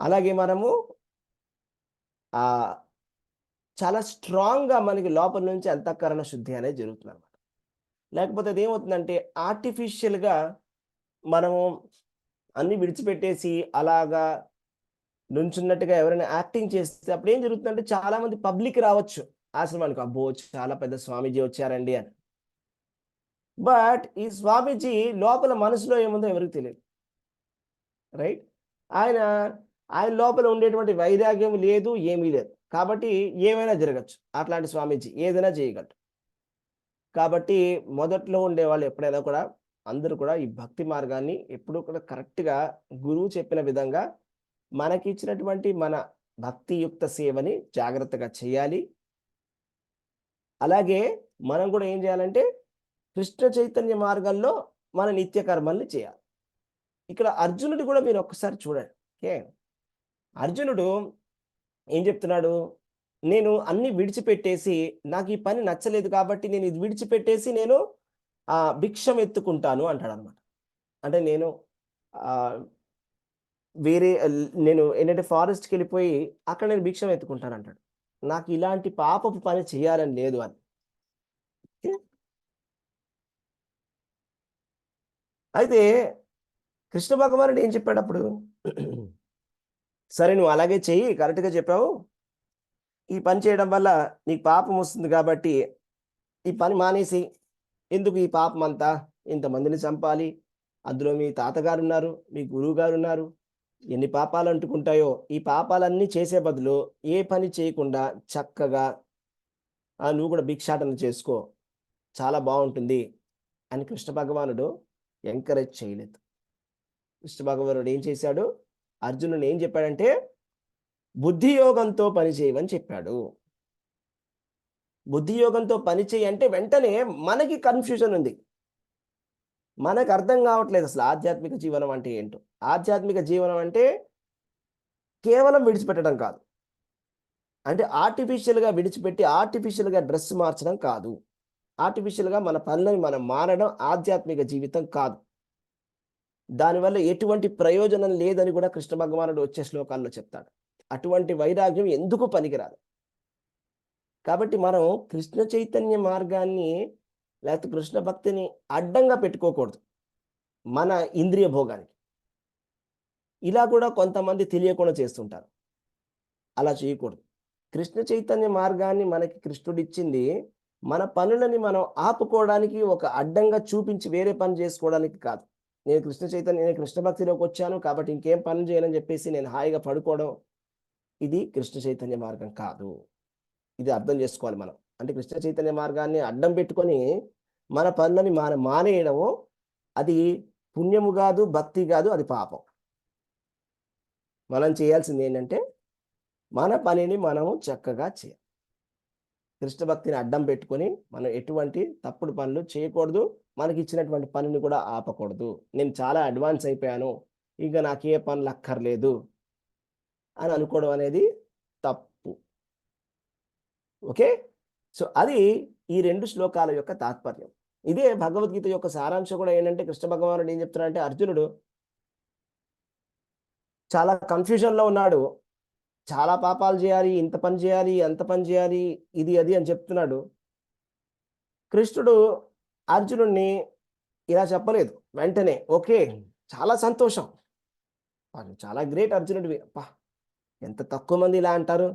అలాగే మనము ఆహ్, చాలా స్ట్రాంగ్‌గా మనకి లోపల నుంచి అంతఃకరణ శుద్ధి అనేది జరుగుతుందన్నమాట. లేకపోతే అదేమవుతుందంటే ఆర్టిఫిషియల్‌గా మనము అన్నీ విడిచిపెట్టేసి అలాగా నుంచున్నట్టుగా ఎవరైనా యాక్టింగ్ చేస్తే అప్పుడేం జరుగుతుందంటే చాలామంది పబ్లిక్ రావచ్చు ఆశ్రమానికి. అబ్బో! చాలా పెద్ద స్వామీజీ వచ్చారండి అని. బట్ ఈ స్వామీజీ లోపల మనసులో ఏముందో ఎవరికీ తెలీదు. రైట్? ఆయన ఆయన లోపల ఉండేటువంటి వైరాగ్యం లేదు, ఏమీ లేదు. కాబట్టి ఏమైనా జరగొచ్చు. అట్లాంటి స్వామీజీ ఏదైనా చేయగలరు. కాబట్టి మొదట్లో ఉండేవాళ్ళు ఎప్పుడైనా కూడా అందరూ కూడా ఈ భక్తి మార్గాన్ని ఎప్పుడూ కూడా కరెక్ట్‌గా గురువు చెప్పిన విధంగా మనకిచ్చినటువంటి మన భక్తియుక్త సేవని జాగ్రత్తగా చేయాలి. అలాగే మనం కూడా ఏం చేయాలంటే కృష్ణ చైతన్య మార్గంలో మన నిత్య కర్మల్ని చేయాలి. ఇక్కడ అర్జునుడు కూడా మీరు ఒక్కసారి చూడండి. ఓకే. అర్జునుడు ఏం చెప్తున్నాడు? నేను అన్నీ విడిచిపెట్టేసి నాకు ఈ పని నచ్చలేదు కాబట్టి నేను ఇది విడిచిపెట్టేసి నేను భిక్షం ఎత్తుకుంటాను అంటాడన్నమాట. అంటే నేను ఆహ్, వేరే నేను ఏంటంటే ఫారెస్ట్‌కెళ్ళిపోయి అక్కడ నేను భిక్షం ఎత్తుకుంటానంటాడు. నాకు ఇలాంటి పాపపు పని చేయాలని లేదు అని. ఓకే. అయితే కృష్ణ భగవానుడు ఏం చెప్పాడప్పుడు? సరే నువ్వు అలాగే చెయ్యి, కరెక్ట్‌గా చెప్పావు. ఈ పని చేయడం వల్ల నీకు పాపం వస్తుంది కాబట్టి ఈ పని మానేసేయి. ఎందుకు ఈ పాపమంతా? ఇంతమందిని చంపాలి. అందులో మీ తాతగారున్నారు, మీ గురువుగారున్నారు. ఎన్ని పాపాలు అంటుకుంటాయో, ఈ పాపాలన్నీ చేసే బదులు ఏ పని చేయకుండా చక్కగా నువ్వు కూడా భిక్షాటన చేసుకో. చాలా బావుంటుంది అని కృష్ణ భగవానుడు ఎంకరేజ్ చేయలేదు. కృష్ణ భగవానుడు ఏం చేశాడు? అర్జునుడిని ఏం చెప్పాడంటే, బుద్ధి యోగంతో పని చేయమని చెప్పాడు. బుద్ధి యోగంతో పని చెయ్యి అంటే వెంటనే మనకి కన్‌ఫ్యూజన్ ఉంది. మనకు అర్థం కావట్లేదు అసలు ఆధ్యాత్మిక జీవనం అంటే ఏంటో. ఆధ్యాత్మిక జీవనం అంటే కేవలం విడిచిపెట్టడం కాదు. అంటే ఆర్టిఫిషియల్‌గా విడిచిపెట్టి ఆర్టిఫిషియల్‌గా డ్రెస్ మార్చడం కాదు. ఆర్టిఫిషియల్‌గా మన పనులను మనం మానడం ఆధ్యాత్మిక జీవితం కాదు. దానివల్ల ఎటువంటి ప్రయోజనం లేదని కూడా కృష్ణ భగవానుడు వచ్చే శ్లోకాల్లో చెప్తాడు. అటువంటి వైరాగ్యం ఎందుకు పనికిరాదు. కాబట్టి మనం కృష్ణ చైతన్య మార్గాన్ని లేకపోతే కృష్ణ భక్తిని అడ్డంగా పెట్టుకోకూడదు. మన ఇంద్రియ భోగానికి. ఇలా కూడా కొంతమంది తెలియకుండా చేస్తుంటారు. అలా చేయకూడదు. కృష్ణ చైతన్య మార్గాన్ని మనకి కృష్ణుడిచ్చింది మన పనులని మనం ఆపుకోవడానికి ఒక అడ్డంగా చూపించి వేరే పని చేసుకోవడానికి కాదు. నేను కృష్ణ భక్తిలోకి వచ్చాను కాబట్టి ఇంకేం పనులు చేయాలని చెప్పేసి నేను హాయిగా పడుకోవడం, ఇది కృష్ణ చైతన్య మార్గం కాదు. ఇది అర్థం చేసుకోవాలి మనం. అంటే కృష్ణ చైతన్య మార్గాన్ని అడ్డం పెట్టుకొని మన పనులని మానేయడము, అది పుణ్యము కాదు, భక్తి కాదు, అది పాపం. మనం చేయాల్సింది ఏంటంటే మన పనిని మనము చక్కగా చేయాలి. కృష్ణ భక్తిని అడ్డం పెట్టుకొని మనం ఎటువంటి తప్పుడు పనులు చేయకూడదు. మనకి ఇచ్చినటువంటి పనిని కూడా ఆపకూడదు. నేను చాలా అడ్వాన్స్ అయిపోయాను, ఇంకా నాకు ఏ పనులు అక్కర్లేదు అని అనుకోవడం అనేది తప్పు. ఓకే, సో అది ఈ 2 శ్లోకాల యొక్క తాత్పర్యం. ఇదే భగవద్గీత యొక్క సారాంశం కూడా ఏంటంటే, కృష్ణ భగవానుడు ఏం చెప్తున్నాడంటే, అర్జునుడు చాలా కన్ఫ్యూజన్లో ఉన్నాడు. చాలా పాపాలు చేయాలి, ఇంత పని చేయాలి, అంత పని చేయాలి, ఇది అది అని చెప్తున్నాడు. కృష్ణుడు అర్జునుడిని ఇలా చెప్పలేదు. వెంటనే ఓకే, చాలా సంతోషం, చాలా గ్రేట్ అర్జునుడివి, అప్పా ఎంత తక్కువ మంది ఇలా అంటారు,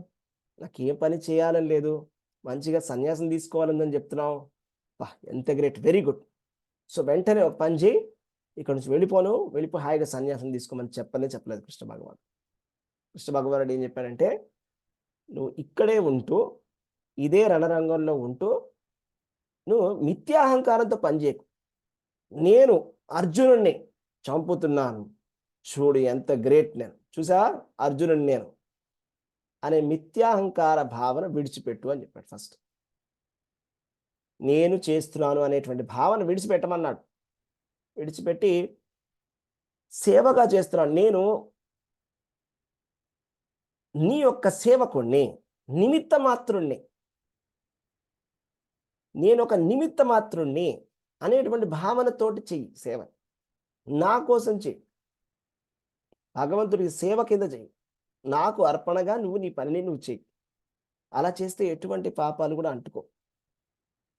నాకు ఏ పని చేయాలని లేదు, మంచిగా సన్యాసం తీసుకోవాలని చెప్తున్నావు, ఎంత గ్రేట్, వెరీ గుడ్. సో వెంటనే ఒక పని చేయి, ఇక్కడ నుంచి వెళ్ళిపో హాయిగా సన్యాసం తీసుకోమని చెప్పలేదు కృష్ణ భగవాన్. కృష్ణ భగవానుడు ఏం చెప్పాడంటే, నువ్వు ఇక్కడే ఉంటూ ఇదే రణరంగంలో ఉంటూ నువ్వు మిథ్యాహంకారంతో పనిచేయకు. నేను అర్జునుడిని చంపుతున్నాను, చూడు ఎంత గ్రేట్, నేను చూసా అర్జునుడిని నేను అనే మిథ్యాహంకార భావన విడిచిపెట్టు అని చెప్పాడు. ఫస్ట్ నేను చేస్తున్నాను అనేటువంటి భావన విడిచిపెట్టమన్నాడు. విడిచిపెట్టి సేవగా చేస్తున్నాను, నేను నీ యొక్క సేవకుణ్ణి, నిమిత్త మాత్రుణ్ణి, నేను ఒక నిమిత్త మాత్రుణ్ణి అనేటువంటి భావనతోటి చెయ్యి సేవ. నా కోసం చెయ్యి, భగవంతుడికి సేవ కింద చెయ్యి, నాకు అర్పణగా నువ్వు నీ పనిని నువ్వు చెయ్యి. అలా చేస్తే ఎటువంటి పాపాలు కూడా అంటుకో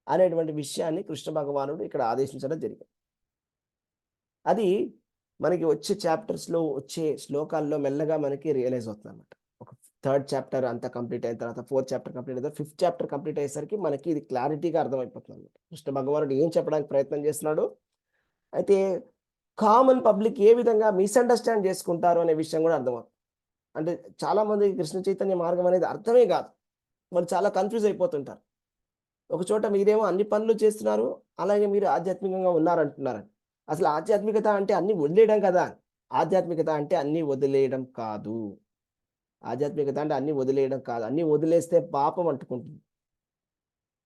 అనేటువంటి విషయాన్ని కృష్ణ భగవానుడు ఇక్కడ ఆదేశించడం జరిగింది. అది మనకి వచ్చే చాప్టర్స్లో వచ్చే శ్లోకాల్లో మెల్లగా మనకి రియలైజ్ అవుతుంది అన్నమాట. ఒక 3rd చాప్టర్ అంతా కంప్లీట్ అయిన తర్వాత 4th చాప్టర్ కంప్లీట్ అయిన తర్వాత 5th చాప్టర్ కంప్లీట్ అయ్యేసరికి మనకి ఇది క్లారిటీగా అర్థమైపోతుంది అన్నమాట. కృష్ణ భగవానుడు ఏం చెప్పడానికి ప్రయత్నం చేస్తున్నాడు, అయితే కామన్ పబ్లిక్ ఏ విధంగా మిస్అండర్స్టాండ్ చేసుకుంటారు అనే విషయం కూడా అర్థమవుతుంది. అంటే చాలామంది కృష్ణ చైతన్య మార్గం అనేది అర్థమే కాదు, వాళ్ళు చాలా కన్ఫ్యూజ్ అయిపోతుంటారు. ఒక చోట మీరేమో అన్ని పనులు చేస్తున్నారు, అలాగే మీరు ఆధ్యాత్మికంగా ఉన్నారంటున్నారు. అసలు ఆధ్యాత్మికత అంటే అన్ని వదిలేయడం కదా? ఆధ్యాత్మికత అంటే అన్ని వదిలేయడం కాదు. ఆధ్యాత్మికత అంటే అన్ని వదిలేయడం కాదు. అన్ని వదిలేస్తే పాపం అంటుకుంటుంది.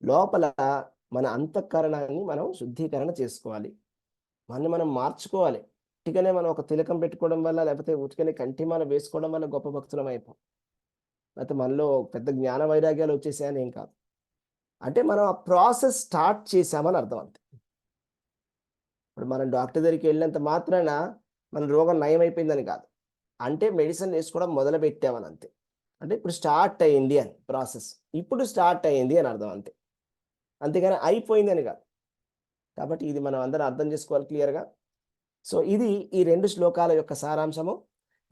లోపల మన అంతఃకరణాన్ని మనం శుద్ధీకరణ చేసుకోవాలి, మనం మార్చుకోవాలి. ఉట్టిగానే మనం ఒక తిలకం పెట్టుకోవడం వల్ల, లేకపోతే ఉట్టిగానే కంటిమాల వేసుకోవడం వల్ల గొప్ప భక్తులం అయిపోం, లేకపోతే మనలో పెద్ద జ్ఞాన వైరాగ్యాలు వచ్చేసాయని ఏం కాదు. అంటే మనం ఆ ప్రాసెస్ స్టార్ట్ చేసామని అర్థం. అంతే. ఇప్పుడు మనం డాక్టర్ దగ్గరికి వెళ్ళినంత మాత్రాన మన రోగం నయం అయిపోయిందని కాదు, అంటే మెడిసిన్ వేసుకోవడం మొదలు పెట్టామని అంతే. అంటే ఇప్పుడు స్టార్ట్ అయ్యింది అని ప్రాసెస్, ఇప్పుడు స్టార్ట్ అయ్యింది అని అర్థం అంతే, అంతేగాని అయిపోయింది అని కాదు. కాబట్టి ఇది మనం అందరం అర్థం చేసుకోవాలి క్లియర్గా. సో ఇది ఈ 2 శ్లోకాల యొక్క సారాంశము.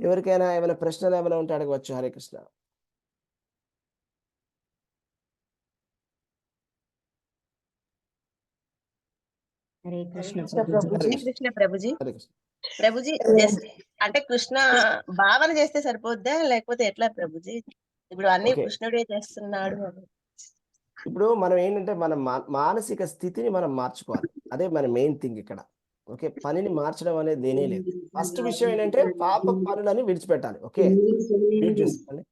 ఎవరికైనా ఏమైనా ప్రశ్నలు ఏమైనా ఉంటే అడగవచ్చు. హరే కృష్ణ. హరే కృష్ణ కృష్ణ ప్రభుజీ. ప్రభుజీ. కృష్ణ ప్రభుజీ. హరే కృష్ణ. ప్రభుజీ జస్ట్ అంటే కృష్ణ భావన చేస్తే సరిపోద్దా లేకపోతే ఎట్లా ప్రభుజీ? ఇప్పుడు అన్ని ఓకే, కృష్ణుడే చేస్తున్నాడు. ఇప్పుడు మనం ఏంటంటే మన మానసిక స్థితిని మనం మార్చుకోవాలి. అదే మన మెయిన్ థింగ్ ఇక్కడ. ఓకే, పనిని మార్చడం అనేది దేనే లేదు. ఫస్ట్ విషయం ఏంటంటే పాప పనులని విడిచిపెట్టాలి. ఓకే, మ్యూట్ చేసుకోండి.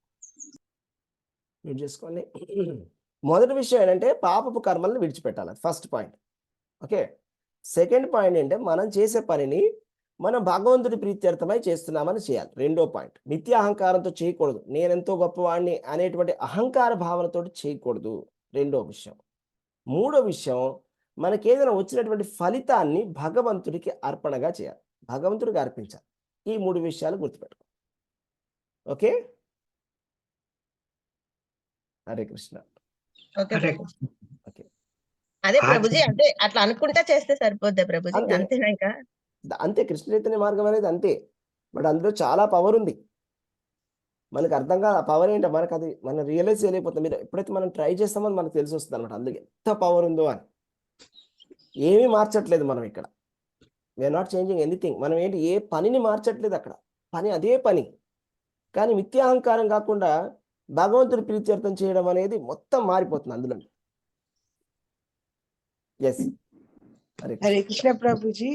మొదటి విషయం ఏంటంటే పాపపు కర్మలను విడిచిపెట్టాలి, first point. Okay, second point ఏంటంటే మనం చేసే పనిని మనం భగవంతుడి ప్రీత్యర్థమై చేస్తున్నామని చేయాలి. రెండో పాయింట్, మిథ్యాహంకారంతో చేయకూడదు. నేనెంతో గొప్పవాడిని అనేటువంటి అహంకార భావనతో చేయకూడదు, రెండో విషయం. మూడో విషయం, మనకి ఏదైనా వచ్చినటువంటి ఫలితాన్ని భగవంతుడికి అర్పణగా చేయాలి, భగవంతుడికి అర్పించాలి. ఈ 3 విషయాలు గుర్తుపెట్టుకో. Okay, Hare Krishna. Okay Hare Prabhuji. Okay, అదే ప్రభుజీ, అంటే అట్లా అనుకుంటా చేస్తే సరిపోద్దా ప్రభుజీ? అంతే. అంతేనా? ఇంకా అంతే, కృష్ణ చైతన్య మార్గం అనేది అంతే. బట్ అందులో చాలా పవర్ ఉంది, మనకు అర్థం కాదు ఆ పవర్ ఏంటో. మనకు అది మనం రియలైజ్ చేయలేకపోతాం. మీరు ఎప్పుడైతే మనం ట్రై చేస్తామో మనకు తెలిసి వస్తుంది అనమాట అందులో ఎంత పవర్ ఉందో అని. ఏమీ మార్చట్లేదు మనం ఇక్కడ, వీఆర్ నాట్ చేంజింగ్ ఎనీథింగ్. మనం ఏంటి ఏ పనిని మార్చట్లేదు అక్కడ, పని అదే పని. కానీ మిథ్యాహంకారం కాకుండా భగవంతుడి ప్రీత్యర్థం చేయడం అనేది మొత్తం మారిపోతుంది అందులో. ఎస్, హరే కృష్ణ ప్రభుజీ.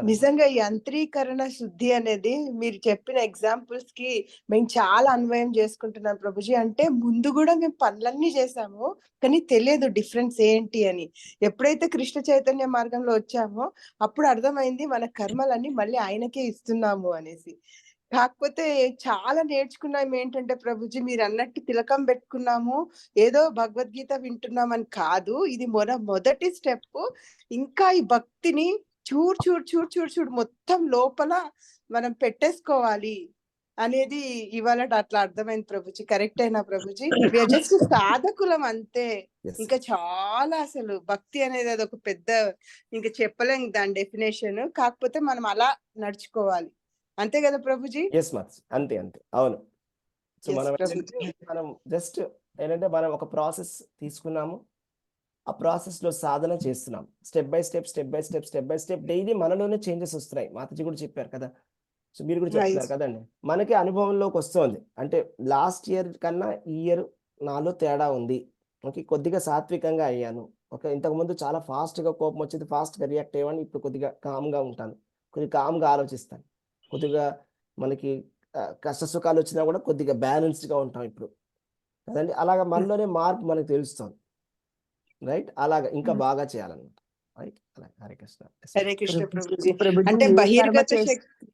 నిజంగా ఈ యంత్రీకరణ శుద్ధి అనేది మీరు చెప్పిన ఎగ్జాంపుల్స్ కి మేము చాలా అన్వయం చేసుకుంటున్నాం ప్రభుజీ. అంటే ముందు కూడా మేము పనులన్నీ చేసాము, కానీ తెలియదు డిఫరెన్స్ ఏంటి అని. ఎప్పుడైతే కృష్ణ చైతన్య మార్గంలో వచ్చామో అప్పుడు అర్థమైంది మన కర్మలన్నీ మళ్ళీ ఆయనకే ఇస్తున్నాము అనేసి. కాకపోతే చాలా నేర్చుకున్నాం ఏంటంటే ప్రభుజీ, మీరు అన్నట్టు తిలకం పెట్టుకున్నాము, ఏదో భగవద్గీత వింటున్నామని కాదు. ఇది మొదటి స్టెప్. ఇంకా ఈ భక్తిని చూడు మొత్తం లోపల మనం పెట్టేసుకోవాలి అనేది ఇవాళ అట్లా అర్థమైంది ప్రభుజీ. కరెక్ట్ అయినా ప్రభుజీ? జస్ట్ సాధకులం అంతే. ఇంకా చాలా అసలు భక్తి అనేది అది ఒక పెద్ద, ఇంకా చెప్పలేం దాని డెఫినేషన్. కాకపోతే మనం అలా నడుచుకోవాలి, అంతే కదా ప్రభుజీ? ఎస్ మాత్స్, అంతే అంతే, అవును. సో మనం జస్ట్ ఏంటంటే మనం ఒక ప్రాసెస్ తీసుకున్నాము, ఆ ప్రాసెస్ లో సాధన చేస్తున్నాం. స్టెప్ బై స్టెప్ డైలీ మనలోనే చేంజెస్ వస్తున్నాయి. మాతాజీ కూడా చెప్పారు కదా, సో మీరు కూడా చెప్తున్నారు కదండి. మనకి అనుభవంలోకి వస్తుంది. అంటే లాస్ట్ ఇయర్ కన్నా ఈ ఇయర్ నాలో తేడా ఉంది. ఓకే, కొద్దిగా సాత్వికంగా అయ్యాను. ఓకే, ఇంతకుముందు చాలా ఫాస్ట్గా కోపం వచ్చేది, ఫాస్ట్గా రియాక్ట్ అయ్యాను. ఇప్పుడు కొద్దిగా కామ్గా ఉంటాను, కొద్దిగా కామ్గా ఆలోచిస్తాను. కొద్దిగా మనకి కష్ట సుఖాలు వచ్చినా కూడా కొద్దిగా బ్యాలెన్స్డ్గా ఉంటాం ఇప్పుడు కదండి. అలాగా మనలోనే మార్పు మనకు తెలుస్తుంది, రైట్? అలాగా ఇంకా బాగా చేయాలన్నమాట, రైట్? అలా. హరే కృష్ణ. హరే కృష్ణ ప్రభుజీ. అంటే బహిర్గత శక్తి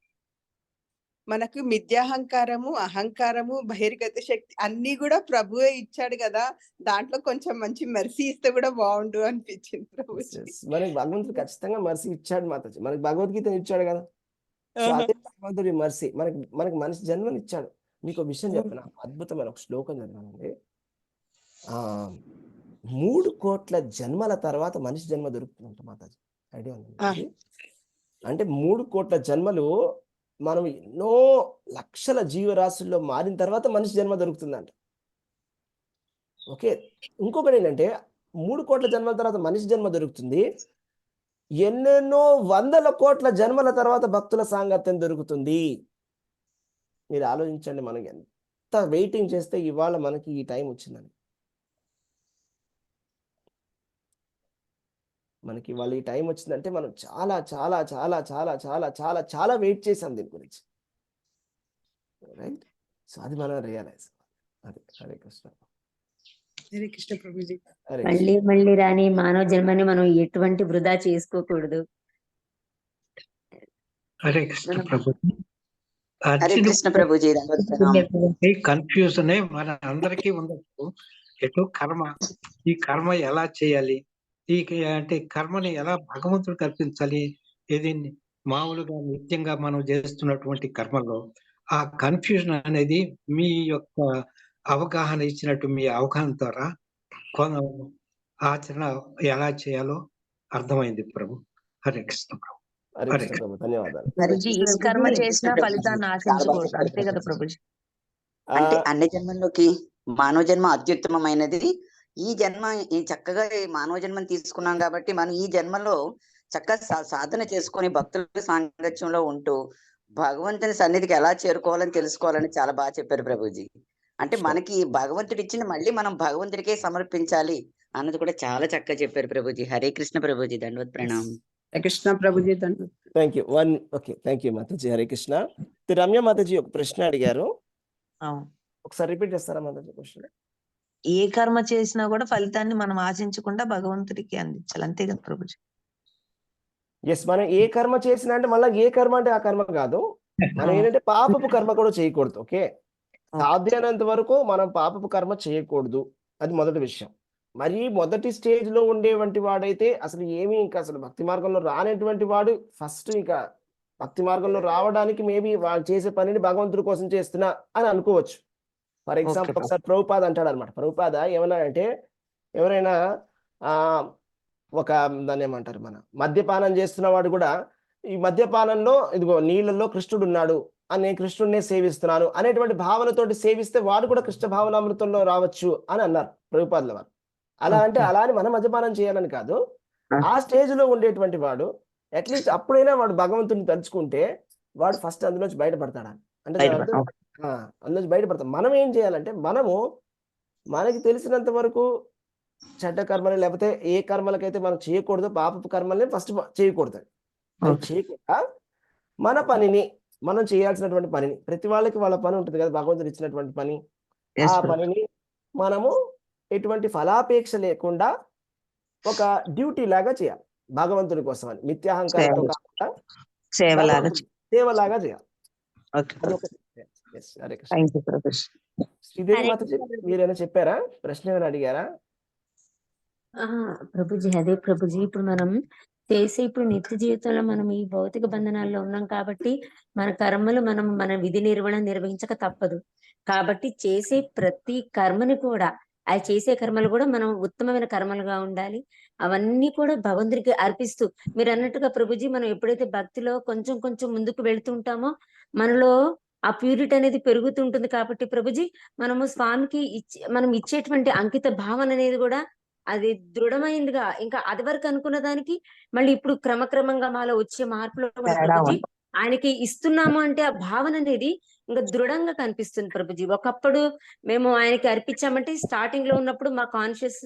మనకు మిథ్యాహంకారము, అహంకారము, బహిర్గత శక్తి అన్ని కూడా ప్రభువే ఇచ్చాడు కదా. దాంట్లో కొంచెం మంచి మెర్సీ ఇస్తే కూడా బాగుండు అనిపించింది ప్రభుజీ. మనకి భగవంతుడు ఖచ్చితంగా మర్సీ ఇచ్చాడు మాతాజీ. మనకి భగవద్గీతను ఇచ్చాడు కదా. సో అదే భగవంతుడి మర్సీ. మనకి మనిషి జన్మని ఇచ్చాడు. మీకు ఒక విషయం చెప్పిన, అద్భుతమైన ఒక శ్లోకం చదివానండి. 3 కోట్ల జన్మల తర్వాత మనిషి జన్మ దొరుకుతుందంట మాతాజీ. ఐడియా ఉంది? అంటే 3 కోట్ల జన్మలు మనం ఎన్నో లక్షల జీవరాశుల్లో మారిన తర్వాత మనిషి జన్మ దొరుకుతుందంట. ఓకే, ఇంకొకటి ఏంటంటే 3 కోట్ల జన్మల తర్వాత మనిషి జన్మ దొరుకుతుంది, ఎన్నెన్నో వందల కోట్ల జన్మల తర్వాత భక్తుల సాంగత్యం దొరుకుతుంది. మీరు ఆలోచించండి, మనం ఎంత వెయిటింగ్ చేస్తే ఇవాళ మనకి ఈ టైం వచ్చిందని. మనకి ఇవాళ ఈ టైం వచ్చిందంటే మనం చాలా చాలా చాలా చాలా చాలా చాలా చాలా వెయిట్ చేసాం దీని గురించి, రైట్? సో అది మనం రియలైజ్. అది. హరే కృష్ణ. హరే కృష్ణ ప్రభుజీ. మళ్ళీ మళ్ళీ రాని మానవ జన్మని మనం ఎటువంటి వృధా చేసుకోకూడదు. హరే కృష్ణ ప్రభుజీ. హరే కృష్ణ ప్రభుజీ. కన్ఫ్యూజన్ మన అందరికీ ఉండొచ్చు. ఎటు కర్మ, ఈ కర్మ ఎలా చేయాలి, ఈ అంటే కర్మని ఎలా భగవంతుడు కల్పించాలి, ఇది మామూలుగా నిత్యంగా మనం చేస్తున్నటువంటి కర్మలో ఆ కన్ఫ్యూజన్ అనేది మీ యొక్క అవగాహన ఇచ్చినట్టు మీ అవగాహన ద్వారా ఆచరణ ఎలా చేయాలో అర్థమైంది ప్రభు. హరే కృష్ణ ప్రభు. హరే కృష్ణ ప్రభు. ధన్యవాదాలు. ఏ కర్మ చేసినా ఫలితాన్ని ఆశించకూడదు, అంతే కదా ప్రభుజీ? అంటే అన్ని జన్మల్లోకి మానవ జన్మ అత్యుత్తమమైనది. ఈ జన్మ చక్కగా మానవ జన్మని తీసుకున్నాం కాబట్టి మనం ఈ జన్మలో చక్కగా సాధన చేసుకొని భక్తుల సాంగత్యంలో ఉంటూ భగవంతుని సన్నిధికి ఎలా చేరుకోవాలని తెలుసుకోవాలని చాలా బాగా చెప్పారు ప్రభుజీ. అంటే మనకి భగవంతుడు ఇచ్చిన మళ్ళీ మనం భగవంతుడికే సమర్పించాలి అన్నది కూడా చాలా చక్కగా చెప్పారు ప్రభుజీ. హరే కృష్ణ ప్రభుజీ. దండవత్ ప్రణామం. Krishna Prabhuji. Thank you. Okay, thank you Mataji. Hare Krishna. Ramya Mataji ఒక ప్రశ్న అడిగారు, ఒకసారి రిపీట్ చేస్తారా మాతాజీ క్వశ్చన్? ఏ కర్మ చేసినా కూడా ఫలితాన్ని మనం ఆశించకుండా భగవంతుడికి అందించాలి, అంతే కదా ప్రభుజీ? ఎస్, మనం ఏ కర్మ చేసినా అంటే మళ్ళీ ఏ కర్మ అంటే ఆ కర్మ కాదు, మనం ఏంటంటే పాపపు కర్మ కూడా చేయకూడదు. ఓకే, సాధ్యమైనంత వరకు మనం పాపపు కర్మ చేయకూడదు, అది మొదటి విషయం. మరి మొదటి స్టేజ్ లో ఉండేటువంటి వాడైతే అసలు ఏమీ ఇంకా అసలు భక్తి మార్గంలో రానటువంటి వాడు ఫస్ట్ ఇంకా భక్తి మార్గంలో రావడానికి మేబీ వాళ్ళు చేసే పనిని భగవంతుడి కోసం చేస్తున్నా అని అనుకోవచ్చు. ఫర్ ఎగ్జాంపుల్ ఒకసారి ప్రభుపాద అంటాడు అనమాట. ప్రభుపాద ఏమన్నా అంటే ఎవరైనా ఒక దాన్ని ఏమంటారు, మన మద్యపానం చేస్తున్న వాడు కూడా ఈ మద్యపానంలో ఇదిగో నీళ్ళల్లో కృష్ణుడు ఉన్నాడు అని నేను కృష్ణుడినే సేవిస్తున్నాను అనేటువంటి భావనతోటి సేవిస్తే వాడు కూడా కృష్ణ భావనామృతంలో రావచ్చు అని అన్నారు ప్రభుపాదుల వారు. అలా అంటే అలా అని మనం మద్యపానం చేయాలని కాదు, ఆ స్టేజ్ లో ఉండేటువంటి వాడు అట్లీస్ట్ అప్పుడైనా వాడు భగవంతుని తలుచుకుంటే వాడు ఫస్ట్ అందులోంచి బయటపడతాడా అంటే దాని అర్థం అందులోంచి బయటపడతాం. మనం ఏం చేయాలంటే మనకి తెలిసినంత వరకు చెడ్డ కర్మని లేకపోతే ఏ కర్మలకైతే మనం చేయకూడదు పాపపు కర్మల్ని ఫస్ట్ చేయకూడదు. అది చేయకుండా మన పనిని మనం చేయాల్సినటువంటి పనిని ప్రతి వాళ్ళకి వాళ్ళ పని ఉంటుంది కదా, భగవంతుడు ఇచ్చినటువంటి పని. ఆ పనిని మనము ఎటువంటి ఫలాపేక్ష లేకుండా ఒక డ్యూటీ లాగా చేయాలి భగవంతుడి కోసం అని, మిథ్యాహంకారంతో కాకుండా సేవలాగా చేయాలి. శ్రీదేవి మాతాజీ మీరేమైనా చెప్పారా, ప్రశ్న ఏమైనా అడిగారా? ప్రభుజీ అదే ప్రభుజీ, ఇప్పుడు మనం చేసే ఇప్పుడు నిత్య జీవితంలో మనం ఈ భౌతిక బంధనాల్లో ఉన్నాం కాబట్టి మన కర్మలు మనం మన విధి నిర్వహణ నిర్వహించక తప్పదు. కాబట్టి చేసే ప్రతి కర్మని కూడా అది చేసే కర్మలు కూడా మనం ఉత్తమమైన కర్మలుగా ఉండాలి. అవన్నీ కూడా భగవంతుడికి అర్పిస్తూ మీరు అన్నట్టుగా ప్రభుజీ మనం ఎప్పుడైతే భక్తిలో కొంచెం కొంచెం ముందుకు వెళ్తుంటామో మనలో ఆ ప్యూరిటీ అనేది పెరుగుతుంటుంది. కాబట్టి ప్రభుజీ మనము స్వామికి మనం ఇచ్చేటువంటి అంకిత భావన అనేది కూడా అది దృఢమైందిగా ఇంకా అది వరకు అనుకున్న దానికి మళ్ళీ ఇప్పుడు క్రమక్రమంగా మాలో వచ్చే మార్పులో కూడా ప్రభుజీ ఆయనకి ఇస్తున్నాము అంటే ఆ భావన అనేది ఇంకా దృఢంగా కనిపిస్తుంది ప్రభుజీ. ఒకప్పుడు మేము ఆయనకి అర్పించామంటే స్టార్టింగ్ లో ఉన్నప్పుడు మా కాన్షియస్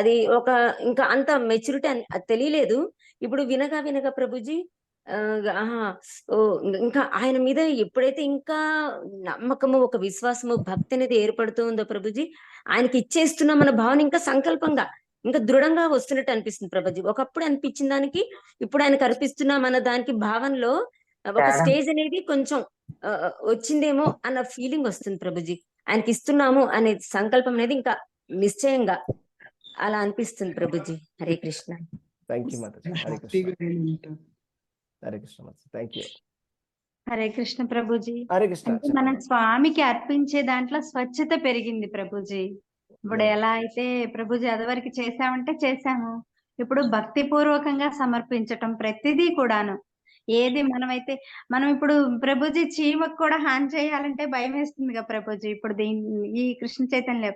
అది ఒక ఇంకా అంత మెచ్యూరిటీ తెలియలేదు. ఇప్పుడు వినగా ప్రభుజీ ఇంకా ఆయన మీద ఎప్పుడైతే ఇంకా నమ్మకము ఒక విశ్వాసము భక్తి అనేది ఏర్పడుతూ ఉందో ప్రభుజీ ఆయనకి ఇచ్చేస్తున్నాం అన్న భావన ఇంకా సంకల్పంగా ఇంకా దృఢంగా వస్తున్నట్టు అనిపిస్తుంది ప్రభుజీ. ఒకప్పుడు అనిపించిన దానికి ఇప్పుడు ఆయనకు అర్పిస్తున్నాం అన్న దానికి భావనలో ఒక స్టేజ్ అనేది కొంచెం వచ్చిందేమో అన్న ఫీలింగ్ వస్తుంది ప్రభుజీ. ఆయనకి ఇస్తున్నాము అనే సంకల్పం అనేది ఇంకా నిశ్చయంగా అలా అనిపిస్తుంది Prabhuji. Hare Krishna. Thank you Mataji. Hare Krishna. Hare Krishna Mataji. Thank you. Hare Krishna ప్రభుజీ. హరే కృష్ణ. మనం స్వామికి అర్పించే దాంట్లో స్వచ్ఛత పెరిగింది ప్రభుజీ. ఇప్పుడు ఎలా అయితే ప్రభుజీ అదివరకు చేసామంటే చేసాము, ఇప్పుడు భక్తి పూర్వకంగా సమర్పించటం ప్రతిదీ కూడాను. ఏది మనం ఇప్పుడు ప్రభుజీ చీమకు కూడా హాని చేయాలంటే భయం వేస్తుంది కదా ప్రభుజీ. ఇప్పుడు ఈ కృష్ణ చైతన్య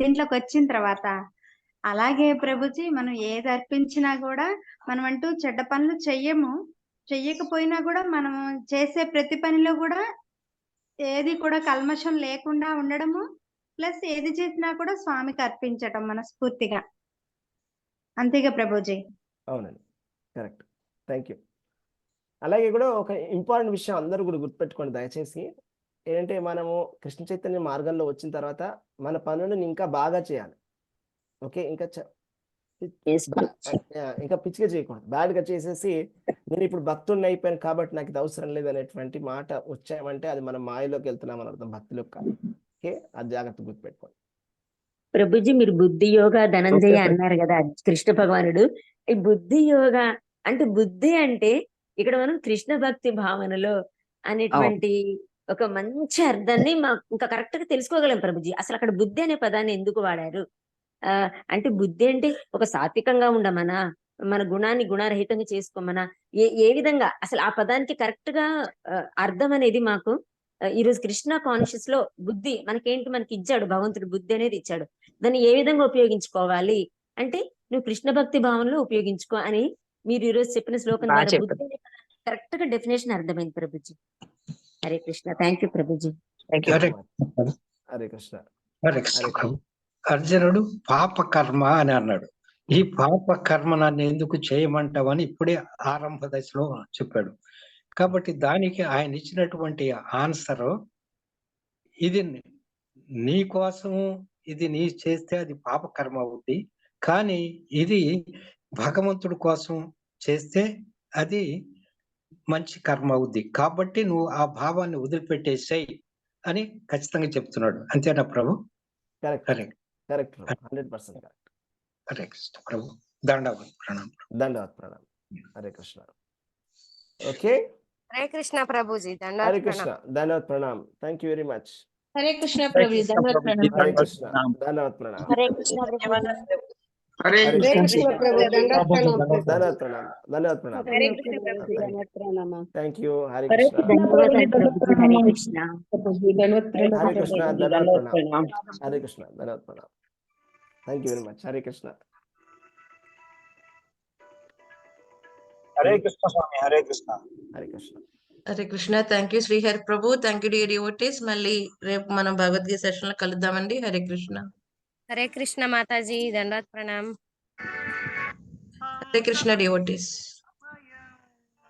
దీంట్లోకి వచ్చిన తర్వాత అలాగే ప్రభుజీ మనం ఏది అర్పించినా కూడా మనం అంటూ చెడ్డ పనులు చెయ్యకపోయినా కూడా మనం చేసే ప్రతి పనిలో కూడా ఏది కూడా కల్మషం లేకుండా ఉండడము, ప్లస్ ఏది చేసినా కూడా స్వామికి అర్పించటం మనస్ఫూర్తిగా. అంతేగా ప్రభుజీ? అవునండి, కరెక్ట్. Thank you. అలాగే కూడా ఒక ఇంపార్టెంట్ విషయం అందరూ కూడా గుర్తుపెట్టుకోండి దయచేసి, ఏంటంటే మనము కృష్ణ చైతన్య మార్గంలో వచ్చిన తర్వాత మన పనులను ఇంకా బాగా చేయాలి. ఓకే, ఇంకా పిచ్చిగా చేయకూడదు. బ్యాడ్గా చేసేసి నేను ఇప్పుడు భక్తుడిని అయిపోయాను కాబట్టి నాకు ఇది అవసరం లేదు అనేటువంటి మాట వచ్చామంటే అది మనం మాయలోకి వెళ్తున్నాం అని అర్థం, భక్తిలోకి కాదు. ఓకే, అది జాగ్రత్త గుర్తుపెట్టుకోండి. ప్రభుజీ మీరు బుద్ధి యోగా ధనంజయ అన్నారు కదా కృష్ణ భగవానుడు. ఈ బుద్ధి యోగా అంటే బుద్ధి అంటే ఇక్కడ మనం కృష్ణ భక్తి భావనలో అనేటువంటి ఒక మంచి అర్థాన్ని ఇంకా కరెక్ట్ గా తెలుసుకోగలం ప్రభుజీ. అసలు అక్కడ బుద్ధి అనే పదాన్ని ఎందుకు వాడారు? అంటే బుద్ధి అంటే ఒక సాత్వికంగా ఉండమనా, మన గుణాన్ని గుణరహితంగా చేసుకోమనా, ఏ విధంగా అసలు ఆ పదానికి కరెక్ట్ గా అర్థం అనేది మాకు ఈ రోజు కృష్ణ కాన్షియస్ లో బుద్ధి మనకి ఇచ్చాడు భగవంతుడు, బుద్ధి అనేది ఇచ్చాడు. దాన్ని ఏ విధంగా ఉపయోగించుకోవాలి అంటే నువ్వు కృష్ణ భక్తి భావనలో ఉపయోగించుకో అని మీరు ఈ రోజు చెప్పిన శ్లోకం ద్వారా బుద్ధి కరెక్ట్ గా డెఫినేషన్ అర్థమైంది ప్రభుజీ. హరే కృష్ణ. Thank you Prabhuji. హరే కృష్ణ. అర్జునుడు పాప కర్మ అని అన్నాడు. ఈ పాప కర్మ నన్ను ఎందుకు చేయమంటావని ఇప్పుడే ఆరంభ దశలో చెప్పాడు. కాబట్టి దానికి ఆయన ఇచ్చినటువంటి ఆన్సర్, ఇది నీ కోసం, ఇది నీ చేస్తే అది పాప కర్మ అవుద్ది, కానీ ఇది భగవంతుడి కోసం చేస్తే అది మంచి కర్మ అవుద్ది. కాబట్టి నువ్వు ఆ భావాన్ని వదిలిపెట్టేసాయి అని ఖచ్చితంగా చెప్తున్నాడు. అంతేనా ప్రభు? Correct, correct, 100% correct. Hare Krishna ప్రభు. దండవత్ ప్రణామం. దండవత్ ప్రణామం. హరే కృష్ణ. ఓకే, హరే కృష్ణ ప్రభుజీ. హరే కృష్ణ. ధన్యవాద్ ప్రణామ్. Thank you very much. Hare Krishna ప్రభుజీ. ధన్యవాద్ ప్రణామ్. హరే కృష్ణ. ధన్యవాద్ ప్రణామ్. హరే కృష్ణ ప్రభుజీ. హరే కృష్ణ ప్రభు. ధన్యవాద్ ప్రణామ్. ధన్యవాద్ ప్రణామ్. ధన్యవాద్ ప్రణామ్. హరే కృష్ణ ప్రభుజీ. ధన్యవాద్ ప్రణామ. Thank you. హరే కృష్ణ. ధన్యవాదాలు ప్రభుజీ. హరే కృష్ణ. హరే కృష్ణ. ధన్యవాద్ ప్రణామ్. హరే కృష్ణ. ధన్యవాద్ ప్రణామ్. Thank you very much. Hare Krishna. Hare Krishna స్వామి, హరే కృష్ణ. హరే కృష్ణ. హరే కృష్ణ. థ్యాంక్ యూ శ్రీహరి ప్రభు. Thank you dear devotees. మళ్ళీ రేపు మనం భగవద్గీత సెషన్ లో కలుద్దామండి. హరే కృష్ణ. हरे कृष्ण माताजी, दंडवत प्रणाम. హరే కృష్ణ డివోటీస్.